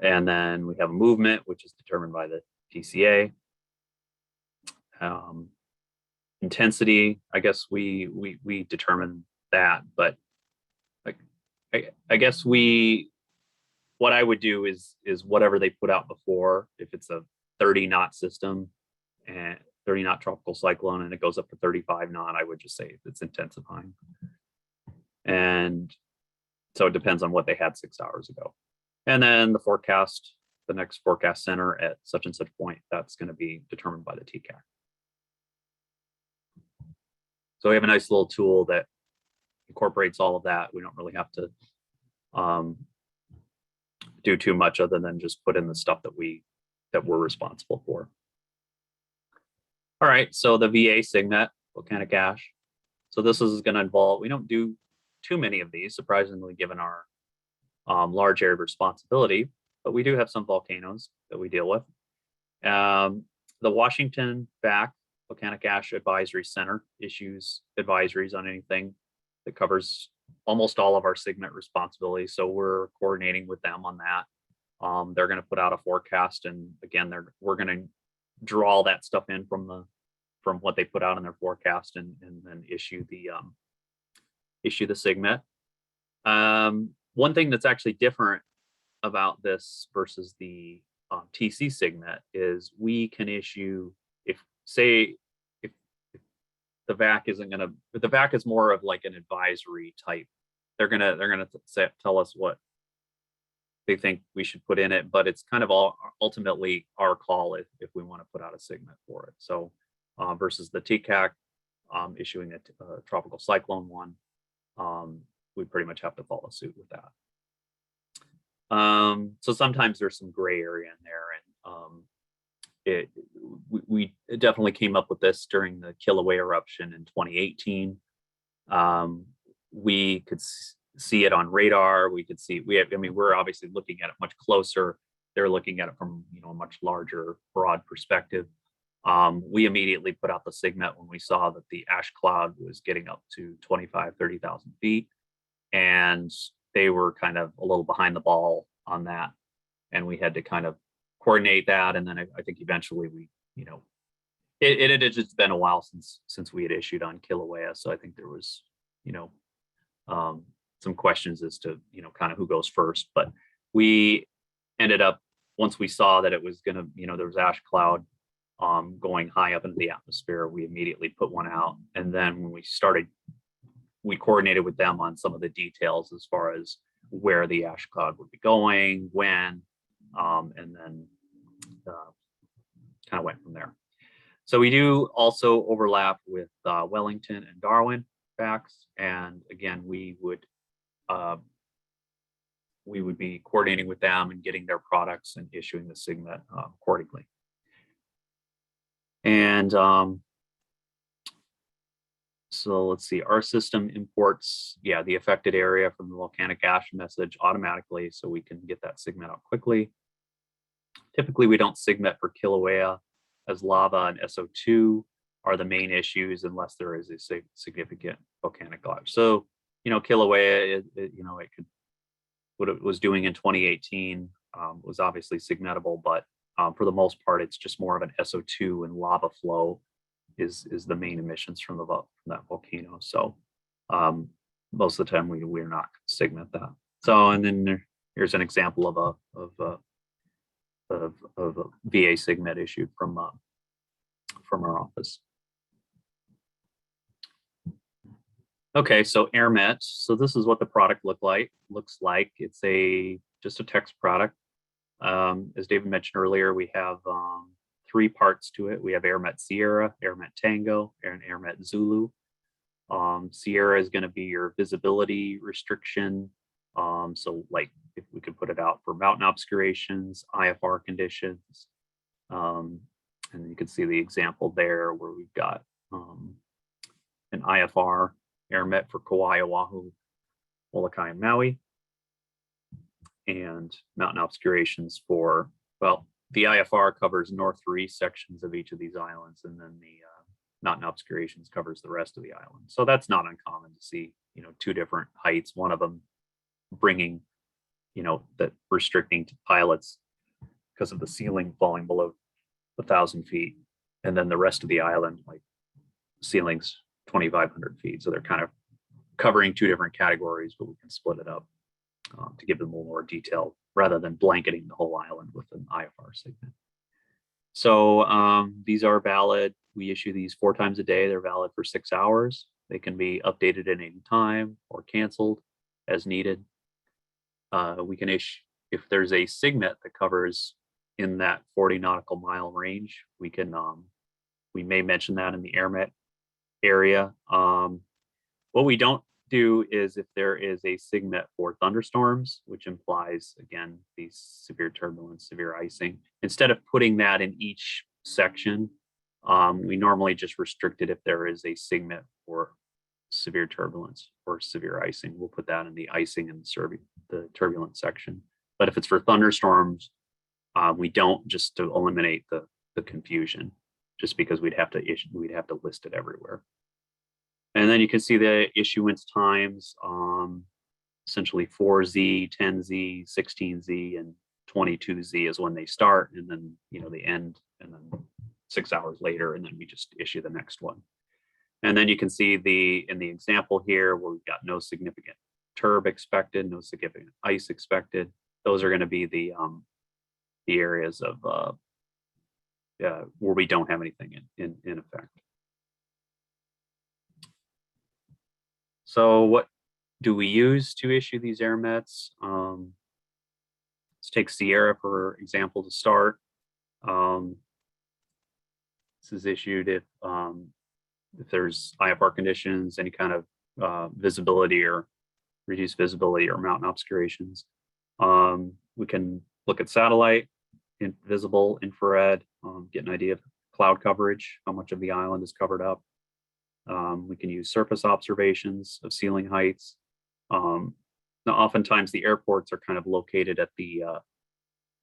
And then we have a movement, which is determined by the TCA. Intensity, I guess we determine that, but I guess what I would do is whatever they put out before. If it's a 30 knot system and 30 knot tropical cyclone and it goes up to 35 knot, I would just say it's intensifying. And so it depends on what they had 6 hours ago. And then the forecast, the next forecast center at such and such point, that's going to be determined by the TCAC. So we have a nice little tool that incorporates all of that. We don't really have to do too much other than just put in the stuff that we're responsible for. All right, so the VA SIGMET, volcanic ash. So this is going to involve, we don't do too many of these, surprisingly, given our large area of responsibility, but we do have some volcanoes that we deal with. The Washington VAC, Volcanic Ash Advisory Center, issues advisories on anything that covers almost all of our SIGMET responsibilities. So we're coordinating with them on that. They're going to put out a forecast, and again, we're going to draw all that stuff in from what they put out in their forecast, and then issue the SIGMET. One thing that's actually different about this versus the TC SIGMET is we can issue, if the VAC isn't going to, but the VAC is more of like an advisory type. They're gonna tell us what they think we should put in it, but it's kind of ultimately our call if we want to put out a SIGMET for it. So versus the TCAC issuing a tropical cyclone one, we pretty much have to follow suit with that. So sometimes there's some gray area in there, and we definitely came up with this during the Kilauea eruption in 2018. We could see it on radar. We could see, we're obviously looking at it much closer. They're looking at it from a much larger, broad perspective. We immediately put out the SIGMET when we saw that the ash cloud was getting up to 25, 30,000 feet. And they were kind of a little behind the ball on that. And we had to kind of coordinate that. And then I think eventually it had just been a while since we had issued on Kilauea. So I think there was, some questions as to, kind of who goes first. But we ended up, once we saw that it was going to, there was ash cloud going high up into the atmosphere, we immediately put one out. And then when we coordinated with them on some of the details as far as where the ash cloud would be going, when, and then kind of went from there. So we do also overlap with Wellington and Darwin facts, and again, we would be coordinating with them and getting their products and issuing the SIGMET accordingly. And so let's see, our system imports, the affected area from the volcanic ash message automatically, so we can get that SIGMET out quickly. Typically, we don't SIGMET for Kilauea, as lava and SO2 are the main issues unless there is a significant volcanic collapse. So, Kilauea, it could, what it was doing in 2018 was obviously SIGMETable, but for the most part, it's just more of an SO2 and lava flow is the main emissions from that volcano. So most of the time we're not SIGMET that. So, and then here's an example of a VA SIGMET issued from our office. Okay, so AirMet. So this is what the product looks like. It's just a text product. As David mentioned earlier, we have 3 parts to it. We have AirMet Sierra, AirMet Tango, and AirMet Zulu. Sierra is going to be your visibility restriction. So like if we could put it out for mountain obscurations, IFR conditions. And you can see the example there where we've got an IFR AirMet for Kauai, Oahu, Molokai, and Maui. And mountain obscurations for, well, the IFR covers north-east sections of each of these islands, and then the mountain obscurations covers the rest of the island. So that's not uncommon to see, 2 different heights, one of them bringing, that restricting to pilots because of the ceiling falling below 1,000 feet. And then the rest of the island, like ceilings 2,500 feet. So they're kind of covering 2 different categories, but we can split it up to give them a little more detail rather than blanketing the whole island with an IFR SIGMET. So these are valid. We issue these 4 times a day. They're valid for 6 hours. They can be updated at any time or canceled as needed. We can issue, if there's a SIGMET that covers in that 40 nautical mile range, we can, we may mention that in the AirMet area. What we don't do is if there is a SIGMET for thunderstorms, which implies, again, these severe turbulence, severe icing, instead of putting that in each section, we normally just restrict it if there is a SIGMET for severe turbulence or severe icing. We'll put that in the icing and the turbulence section. But if it's for thunderstorms, we don't, just to eliminate the confusion, just because we'd have to list it everywhere. And then you can see the issuance times, essentially 4Z, 10Z, 16Z, and 22Z is when they start, and then they end, and then 6 hours later, and then we just issue the next one. And then you can see in the example here where we've got no significant turb expected, no significant ice expected. Those are going to be the areas of where we don't have anything in effect. So what do we use to issue these AirMets? Let's take Sierra, for example, to start. This is issued if there's IFR conditions, any kind of visibility or reduced visibility or mountain obscurations. We can look at satellite, visible, infrared, get an idea of cloud coverage, how much of the island is covered up. We can use surface observations of ceiling heights. Now, oftentimes the airports are kind of located at the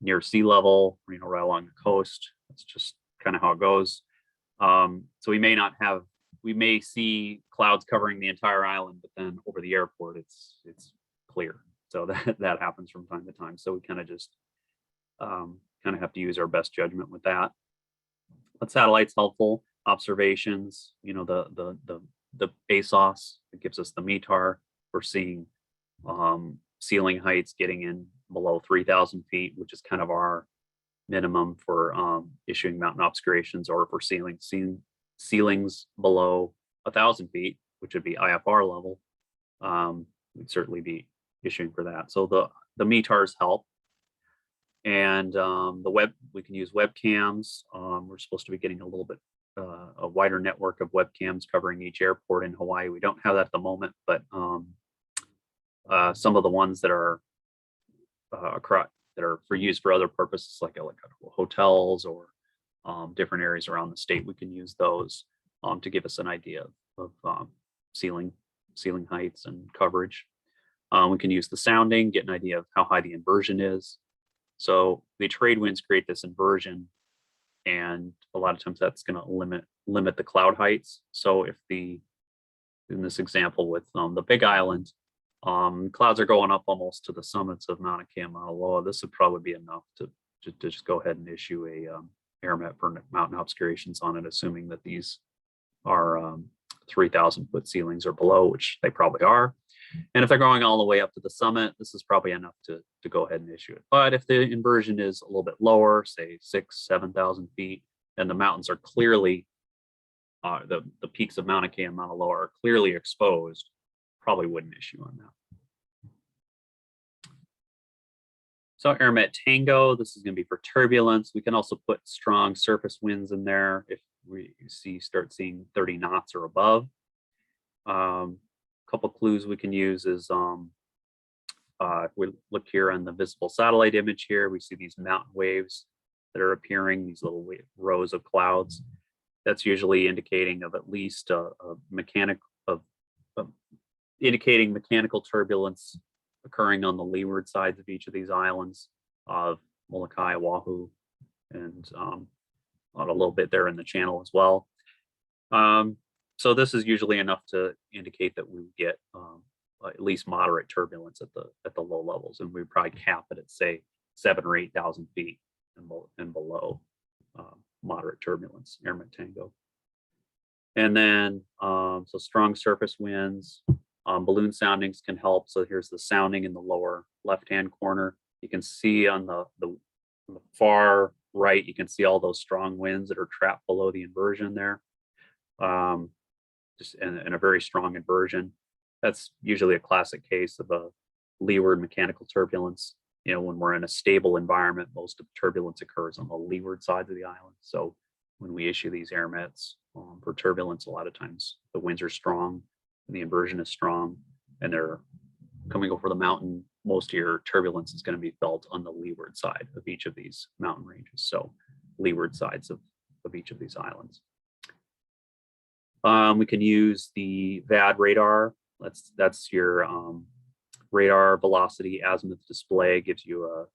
near sea level, right along the coast. That's just kind of how it goes. So we may see clouds covering the entire island, but then over the airport, it's clear. So that happens from time to time. So we kind of just have to use our best judgment with that. But satellite's helpful. Observations, the ASOS, it gives us the METAR. We're seeing ceiling heights getting in below 3,000 feet, which is kind of our minimum for issuing mountain obscurations, or for ceilings below 1,000 feet, which would be IFR level. We'd certainly be issuing for that. So the METARs help. And we can use webcams. We're supposed to be getting a little bit a wider network of webcams covering each airport in Hawaii. We don't have that at the moment, but some of the ones that are for use for other purposes, like hotels or different areas around the state, we can use those to give us an idea of ceiling heights and coverage. We can use the sounding, get an idea of how high the inversion is. So the trade winds create this inversion, and a lot of times that's going to limit the cloud heights. So if in this example with the Big Island, clouds are going up almost to the summits of Mauna Kea and Mauna Loa, this would probably be enough to just go ahead and issue a airmet for mountain obscurations on it, assuming that these are 3,000 foot ceilings or below, which they probably are. And if they're going all the way up to the summit, this is probably enough to go ahead and issue it. But if the inversion is a little bit lower, say 6,000-7,000 feet, and the mountains are clearly, the peaks of Mauna Kea and Mauna Loa are clearly exposed, probably wouldn't issue on that. So AirMet Tango, this is going to be for turbulence. We can also put strong surface winds in there if we start seeing 30 knots or above. Couple clues we can use is if we look here on the visible satellite image here, we see these mountain waves that are appearing, these little rows of clouds. That's usually indicating of at least indicating mechanical turbulence occurring on the leeward sides of each of these islands of Molokai, Oahu, and a little bit there in the channel as well. So this is usually enough to indicate that we get at least moderate turbulence at the low levels, and we probably cap it at say 7,000 or 8,000 feet and below moderate turbulence, AirMet Tango. And then so strong surface winds, balloon soundings can help. So here's the sounding in the lower left-hand corner. You can see on the far right, you can see all those strong winds that are trapped below the inversion there. Just in a very strong inversion. That's usually a classic case of a leeward mechanical turbulence. You know, when we're in a stable environment, most of the turbulence occurs on the leeward sides of the island. So when we issue these airmets for turbulence, a lot of times the winds are strong and the inversion is strong and they're coming over the mountain. Most of your turbulence is going to be felt on the leeward side of each of these mountain ranges. So leeward sides of each of these islands. We can use the VAD radar. That's your radar velocity azimuth display. Gives you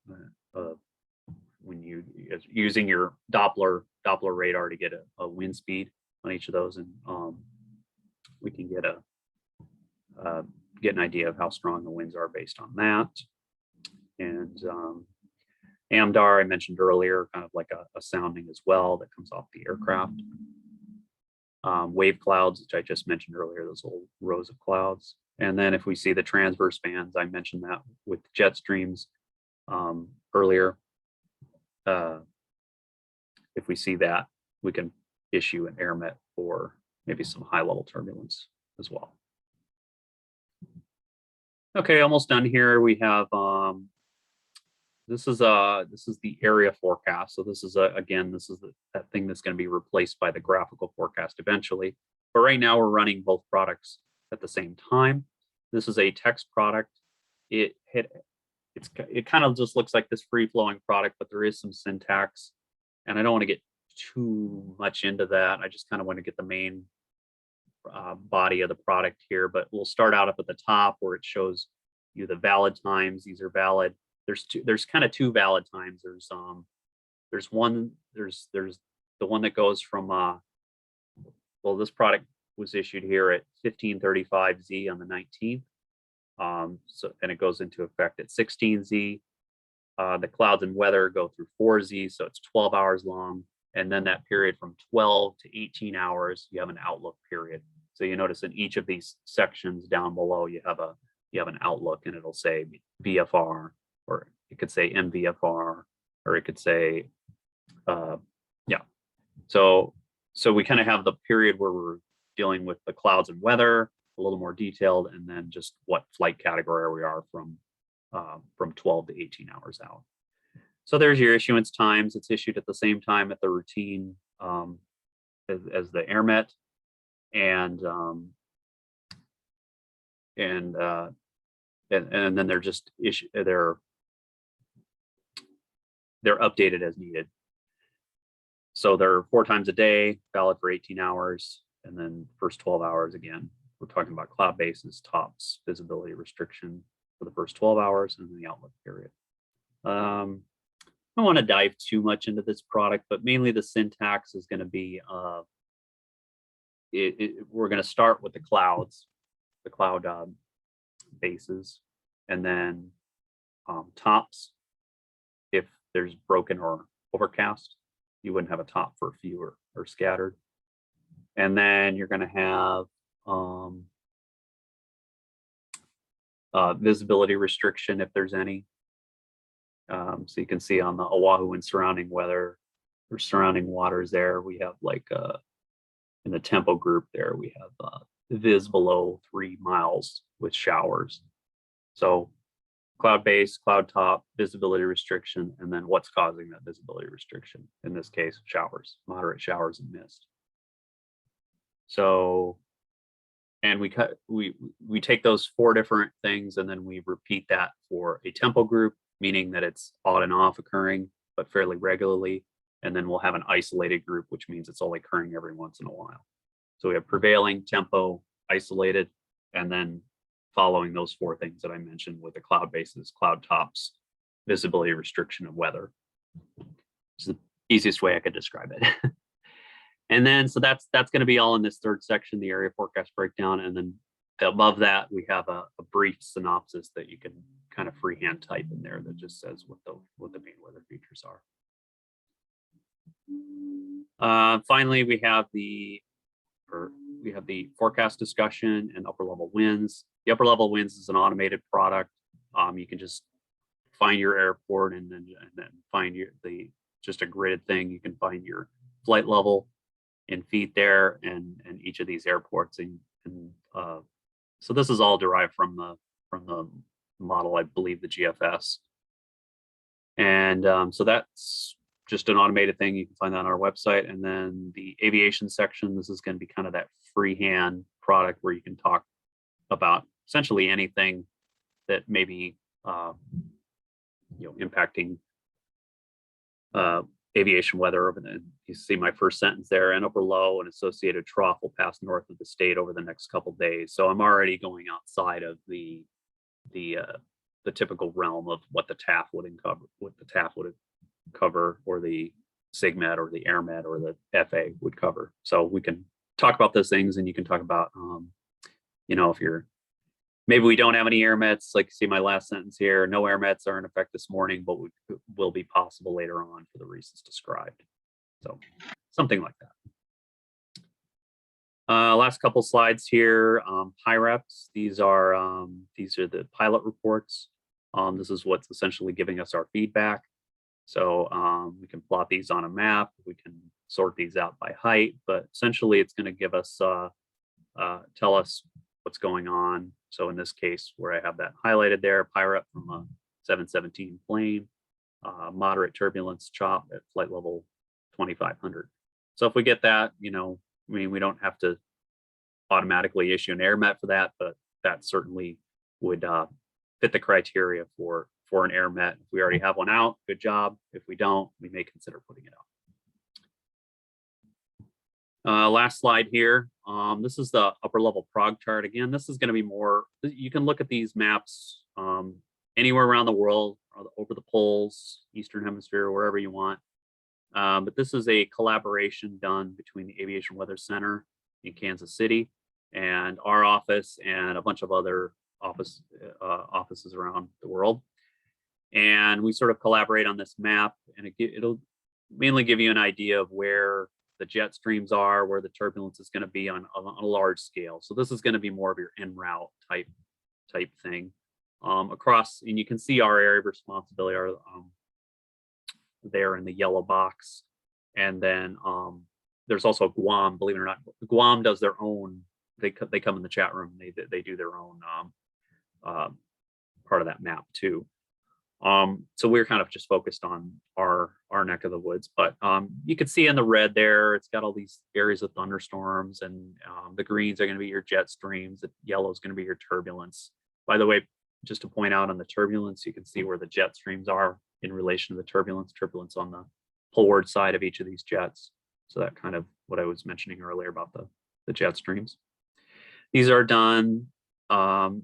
when you using your Doppler radar to get a wind speed on each of those, and we can get an idea of how strong the winds are based on that. And AMDAR I mentioned earlier, kind of like a sounding as well that comes off the aircraft. Wave clouds, which I just mentioned earlier, those little rows of clouds. And then if we see the transverse bands, I mentioned that with jet streams earlier. If we see that, we can issue an AirMet for maybe some high level turbulence as well. Okay, almost done here. We have this is the area forecast. So this is again, this is that thing that's going to be replaced by the graphical forecast eventually. But right now we're running both products at the same time. This is a text product. It kind of just looks like this free flowing product, but there is some syntax, and I don't want to get too much into that. I just kind of want to get the main body of the product here. But we'll start out up at the top where it shows you the valid times. These are valid. There's kind of two valid times. There's the one that goes from well, this product was issued here at 1535Z on the 19th. And it goes into effect at 16Z. The clouds and weather go through 4Z, so it's 12 hours long. And then that period from 12 to 18 hours, you have an outlook period. So you notice in each of these sections down below, you have an outlook, and it'll say VFR, or it could say MVFR, or it could say, yeah. So we kind of have the period where we're dealing with the clouds and weather, a little more detailed, and then just what flight category we are from 12 to 18 hours out. So there's your issuance times. It's issued at the same time at the routine as the AirMet, and then they're just they're updated as needed. So they're 4 times a day, valid for 18 hours, and then first 12 hours again. We're talking about cloud bases, tops, visibility restriction for the first 12 hours, and then the outlook period. I don't want to dive too much into this product, but mainly the syntax is going to be, we're going to start with the clouds, the cloud bases, and then tops. If there's broken or overcast, you wouldn't have a top for fewer or scattered. And then you're going to have visibility restriction if there's any. So you can see on the Oahu and surrounding weather or surrounding waters there, we have like in the tempo group there, we have vis below 3 miles with showers. So cloud base, cloud top, visibility restriction, and then what's causing that visibility restriction. In this case, showers, moderate showers and mist. So, and we take those 4 different things and then we repeat that for a tempo group, meaning that it's on and off occurring, but fairly regularly. And then we'll have an isolated group, which means it's only occurring every once in a while. So we have prevailing, tempo, isolated, and then following those 4 things that I mentioned with the cloud bases, cloud tops, visibility restriction, and weather. It's the easiest way I could describe it. And then, so that's going to be all in this 3rd section, the area forecast breakdown. And then above that, we have a brief synopsis that you can kind of freehand type in there that just says what the main weather features are. Finally, we have the forecast discussion and upper level winds. The upper level winds is an automated product. You can just find your airport and then find just a gridded thing. You can find your flight level in feet there and each of these airports. And so this is all derived from the model, I believe, the GFS. And so that's just an automated thing. You can find that on our website. And then the aviation section, this is going to be kind of that freehand product where you can talk about essentially anything that may be impacting aviation weather. You see my first sentence there, an upper low and associated trough will pass north of the state over the next couple of days. So I'm already going outside of the typical realm of what the TAF would cover, or the SIGMET or the AirMet or the FA would cover. So we can talk about those things, and you can talk about, if maybe we don't have any AirMets, like you see my last sentence here, no AirMets are in effect this morning, but will be possible later on for the reasons described. So something like that. Last couple slides here, PIREPs. These are the pilot reports. This is what's essentially giving us our feedback. So we can plot these on a map. We can sort these out by height, but essentially it's going to give us, tell us what's going on. So in this case, where I have that highlighted there, PIREP from a 717 plane, moderate turbulence chop at flight level 2500. So if we get that, we don't have to automatically issue an AirMet for that, but that certainly would fit the criteria for an AirMet. If we already have one out, good job. If we don't, we may consider putting it out. Last slide here. This is the upper level prog chart. Again, this is going to be more, you can look at these maps anywhere around the world, over the poles, Eastern Hemisphere, wherever you want. But this is a collaboration done between the Aviation Weather Center in Kansas City and our office and a bunch of other offices around the world. And we sort of collaborate on this map, and it'll mainly give you an idea of where the jet streams are, where the turbulence is going to be on a large scale. So this is going to be more of your en route type thing across, and you can see our area of responsibility are there in the yellow box. And then there's also Guam. Believe it or not, Guam does their own. They come in the chat room. They do their own part of that map too. So we're kind of just focused on our neck of the woods, but you can see in the red there, it's got all these areas of thunderstorms, and the greens are going to be your jet streams. The yellow is going to be your turbulence. By the way, just to point out on the turbulence, you can see where the jet streams are in relation to the turbulence on the poleward side of each of these jets. So that kind of what I was mentioning earlier about the jet streams. These are done out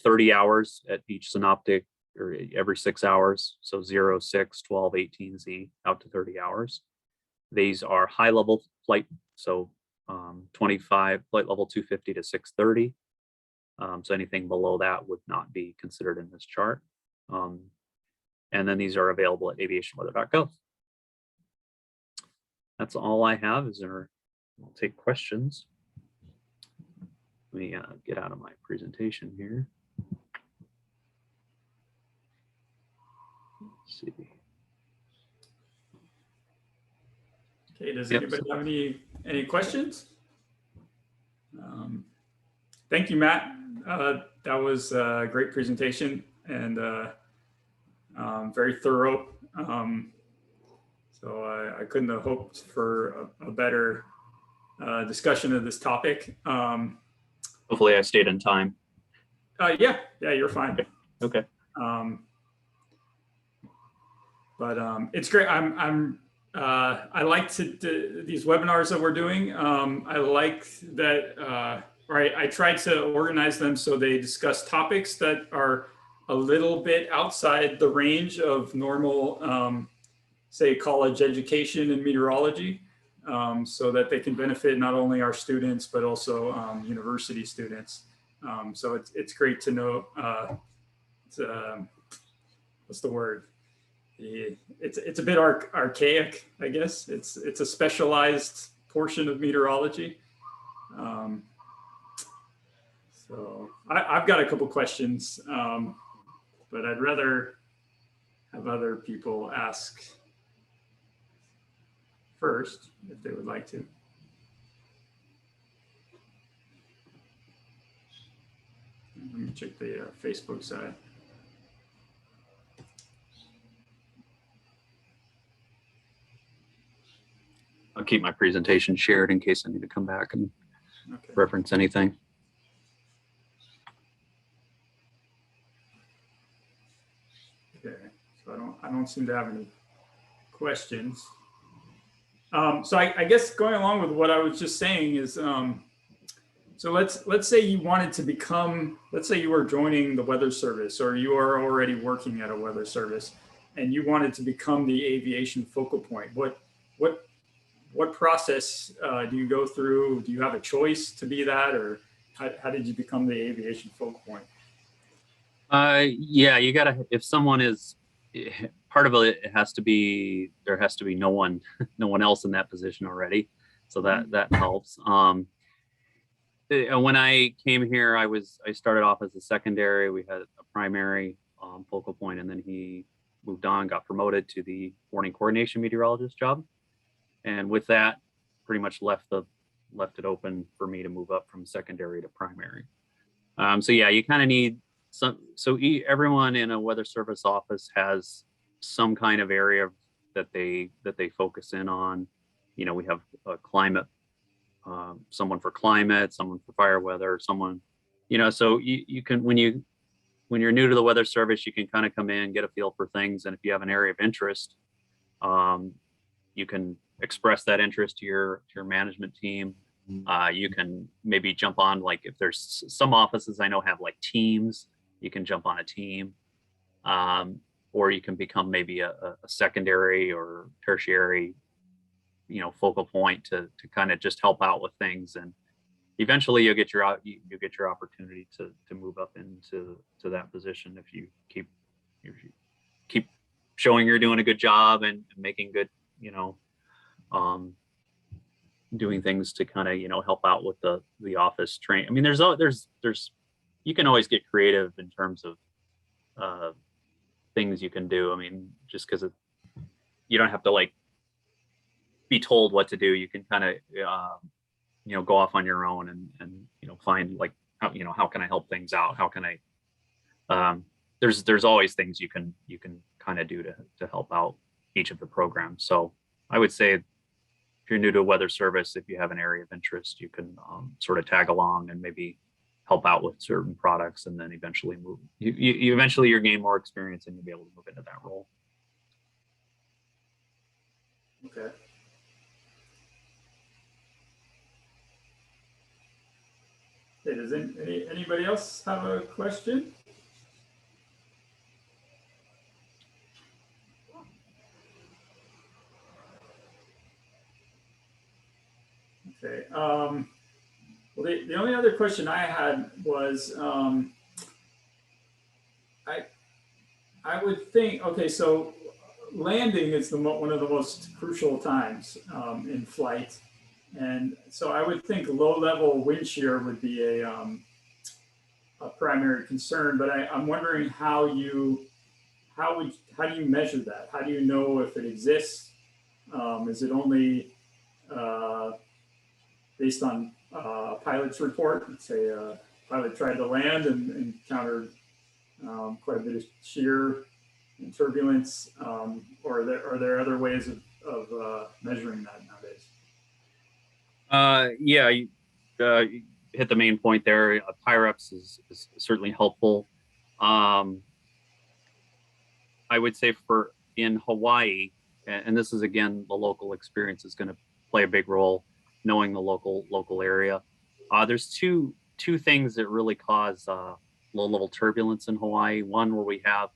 30 hours at each synoptic, or every 6 hours. So 0, 6, 12, 18Z out to 30 hours. These are high level flight. So 25 flight level 250 to 630. So anything below that would not be considered in this chart. And then these are available at aviationweather.gov. That's all I have. I'll take questions. Let me get out of my presentation here. Let's see. Okay, does anybody have any questions? Thank you, Matt. That was a great presentation and very thorough. So I couldn't have hoped for a better discussion of this topic. Hopefully I stayed in time. Yeah, you're fine. Okay. But it's great. I like these webinars that we're doing. I like that. Right, I tried to organize them so they discuss topics that are a little bit outside the range of normal, say, college education in meteorology, so that they can benefit not only our students but also university students. So it's great to know. What's the word? It's a bit archaic, I guess. It's a specialized portion of meteorology. So I've got a couple questions, but I'd rather have other people ask first if they would like to. Let me check the Facebook side. I'll keep my presentation shared in case I need to come back and reference anything. Okay, so I don't seem to have any questions. So I guess going along with what I was just saying is, so let's say you wanted to become, let's say you were joining the weather service, or you are already working at a weather service, and you wanted to become the aviation focal point. What process do you go through? Do you have a choice to be that, or how did you become the aviation focal point? Yeah, you gotta, if someone is, part of it has to be, there has to be no one else in that position already. So that helps. When I came here, I started off as a secondary. We had a primary focal point, and then he moved on, got promoted to the warning coordination meteorologist job. And with that, pretty much left it open for me to move up from secondary to primary. So yeah, you kind of need everyone in a weather service office has some kind of area that they focus in on. You know, we have a climate, someone for climate, someone for fire weather, someone, you know, so you can, when you're new to the weather service, you can kind of come in, get a feel for things. And if you have an area of interest, you can express that interest to your management team. You can maybe jump on, like if there's some offices I know have like teams, you can jump on a team, or you can become maybe a secondary or tertiary, you know, focal point to kind of just help out with things, and eventually you'll get your opportunity to move up into that position if you keep showing you're doing a good job and making good, you know, doing things to kind of, you know, help out with the office train. I mean, there's you can always get creative in terms of things you can do. I mean, just because you don't have to like be told what to do. You can kind of you know, go off on your own and you know, find like how, you know, how can I help things out? How can I there's always things you can kind of do to help out each of the programs. So I would say if you're new to weather service, if you have an area of interest, you can sort of tag along and maybe help out with certain products, and then eventually move. You eventually you gain more experience and you'll be able to move into that role. Okay. Okay, does anybody else have a question? Okay. Well, the only other question I had was, I would think, okay, so landing is one of the most crucial times in flight. And so I would think low level wind shear would be a primary concern, but I'm wondering how do you measure that? How do you know if it exists? Is it only based on a pilot's report? Say a pilot tried to land and encountered quite a bit of shear and turbulence, or are there other ways of measuring that nowadays? Yeah, you hit the main point there. PIREPS is certainly helpful. I would say in Hawaii, and this is again, the local experience is going to play a big role, knowing the local area. There's two things that really cause low level turbulence in Hawaii. One where we have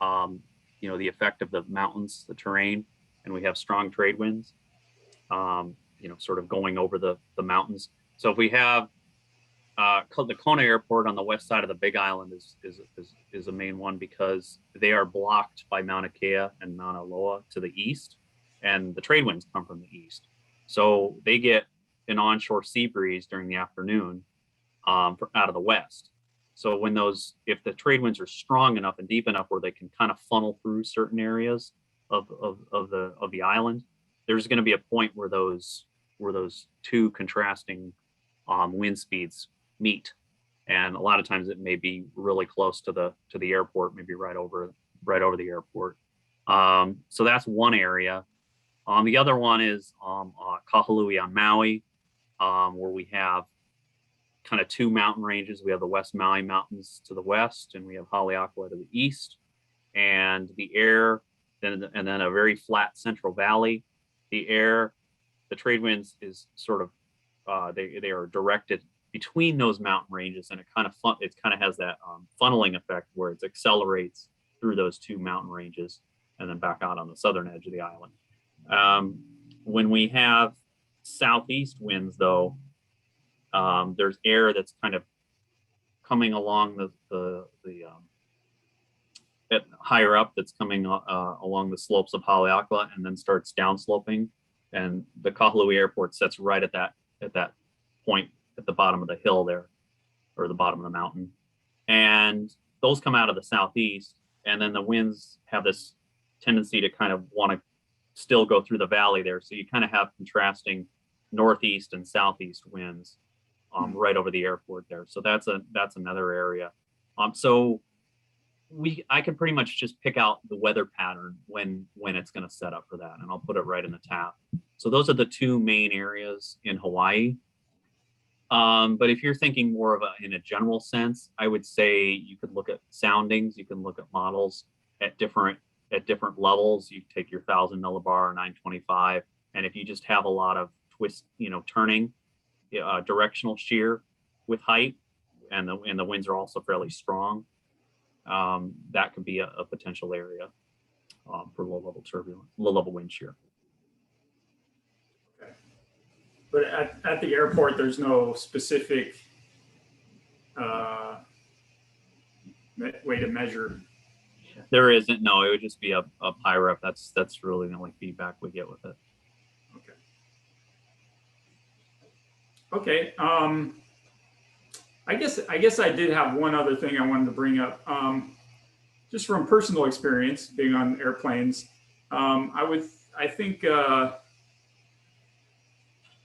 the effect of the mountains, the terrain, and we have strong trade winds. Sort of going over the mountains. So if we have the Kona Airport on the west side of the Big Island is a main one, because they are blocked by Mauna Kea and Mauna Loa to the east, and the trade winds come from the east. So they get an onshore sea breeze during the afternoon out of the west. So if the trade winds are strong enough and deep enough where they can kind of funnel through certain areas of the island, there's going to be a point where those two contrasting wind speeds meet, and a lot of times it may be really close to the airport, maybe right over the airport. So that's one area. The other one is Kahului on Maui, where we have kind of two mountain ranges. We have the West Maui Mountains to the west, and we have Haleakala to the east, and the air, and then a very flat central valley. The trade winds is sort of they are directed between those mountain ranges, and it kind of has that funneling effect where it accelerates through those two mountain ranges and then back out on the southern edge of the island. When we have southeast winds, though, there's air that's kind of coming along higher up, that's coming along the slopes of Haleakala and then starts downsloping. And the Kahului Airport sits right at that point at the bottom of the hill there, or the bottom of the mountain. And those come out of the southeast, and then the winds have this tendency to kind of want to still go through the valley there. So you kind of have contrasting northeast and southeast winds right over the airport there. So that's another area. So I can pretty much just pick out the weather pattern when it's going to set up for that, and I'll put it right in the tab. So those are the two main areas in Hawaii. But if you're thinking more in a general sense, I would say you could look at soundings, you can look at models at different levels. You take your 1,000 millibar, 925, and if you just have a lot of turning, directional shear with height, and the winds are also fairly strong, that could be a potential area for low level turbulence, low level wind shear. Okay. But at the airport, there's no specific way to measure. There isn't. No, it would just be a PIREP. That's really the only feedback we get with it. Okay. I guess I did have one other thing I wanted to bring up. Just from personal experience, being on airplanes, I think,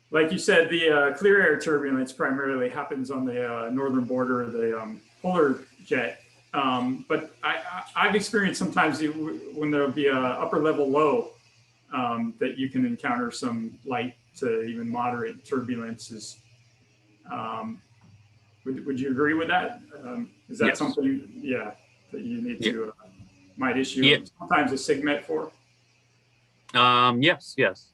like you said, the clear air turbulence primarily happens on the northern border of the polar jet. But I've experienced sometimes when there'll be a upper level low, that you can encounter some light to even moderate turbulences. Would you agree with that? Is that Yes. something, yeah, that you need to, might issue Yeah. sometimes a SIGMET for? Yes, yes.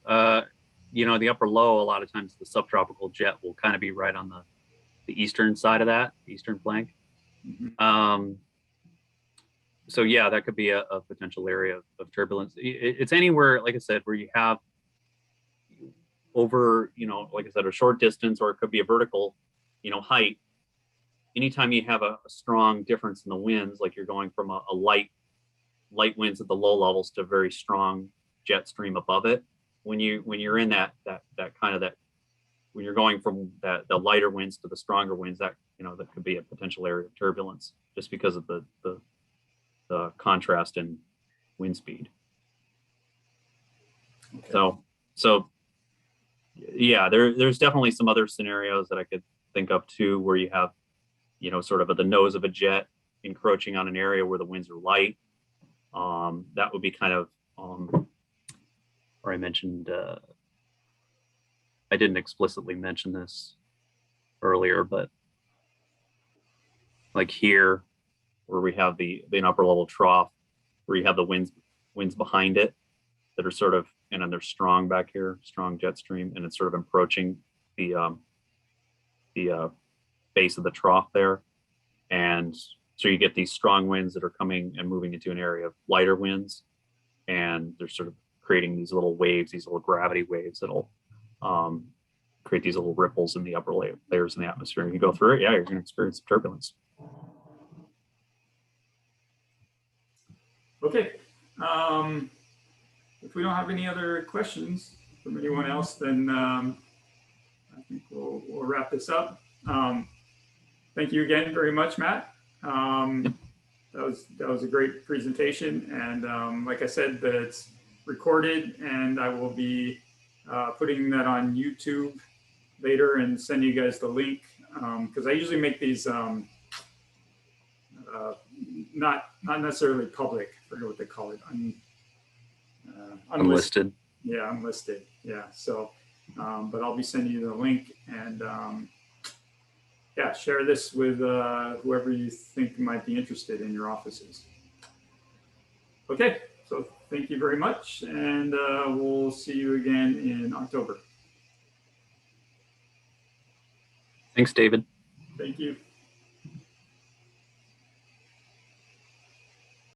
You know, the upper low, a lot of times the subtropical jet will kind of be right on the eastern side of that, eastern flank. Mm-hmm. So yeah, that could be a potential area of turbulence. It's anywhere, like I said, where you have over, you know, like I said, a short distance, or it could be a vertical, you know, height. Anytime you have a strong difference in the winds, like you're going from a light winds at the low levels to very strong jet stream above it, when you're in that kind of that, when you're going from the lighter winds to the stronger winds, that, you know, that could be a potential area of turbulence just because of the contrast in wind speed. Okay. So yeah, there's definitely some other scenarios that I could think of too, where you have, you know, sort of at the nose of a jet encroaching on an area where the winds are light. That would be kind of, or I mentioned, I didn't explicitly mention this earlier, but like here, where we have an upper level trough, where you have the winds behind it that are sort of, and then they're strong back here, strong jet stream, and it's sort of approaching the base of the trough there. And so you get these strong winds that are coming and moving into an area of lighter winds, and they're sort of creating these little waves, these little gravity waves that'll create these little ripples in the upper layers in the atmosphere. And you go through it, yeah, you're going to experience turbulence. Okay. If we don't have any other questions from anyone else, then I think we'll wrap this up. Thank you again very much, Matt. That was a great presentation, and like I said, it's recorded, and I will be putting that on YouTube later and send you guys the link, because I usually make these not necessarily public. I forget what they call it. Unlisted. Yeah, unlisted. Yeah. So, but I'll be sending you the link, and yeah, share this with whoever you think might be interested in your offices. Okay. So thank you very much, and we'll see you again in October. Thanks, David. Thank you.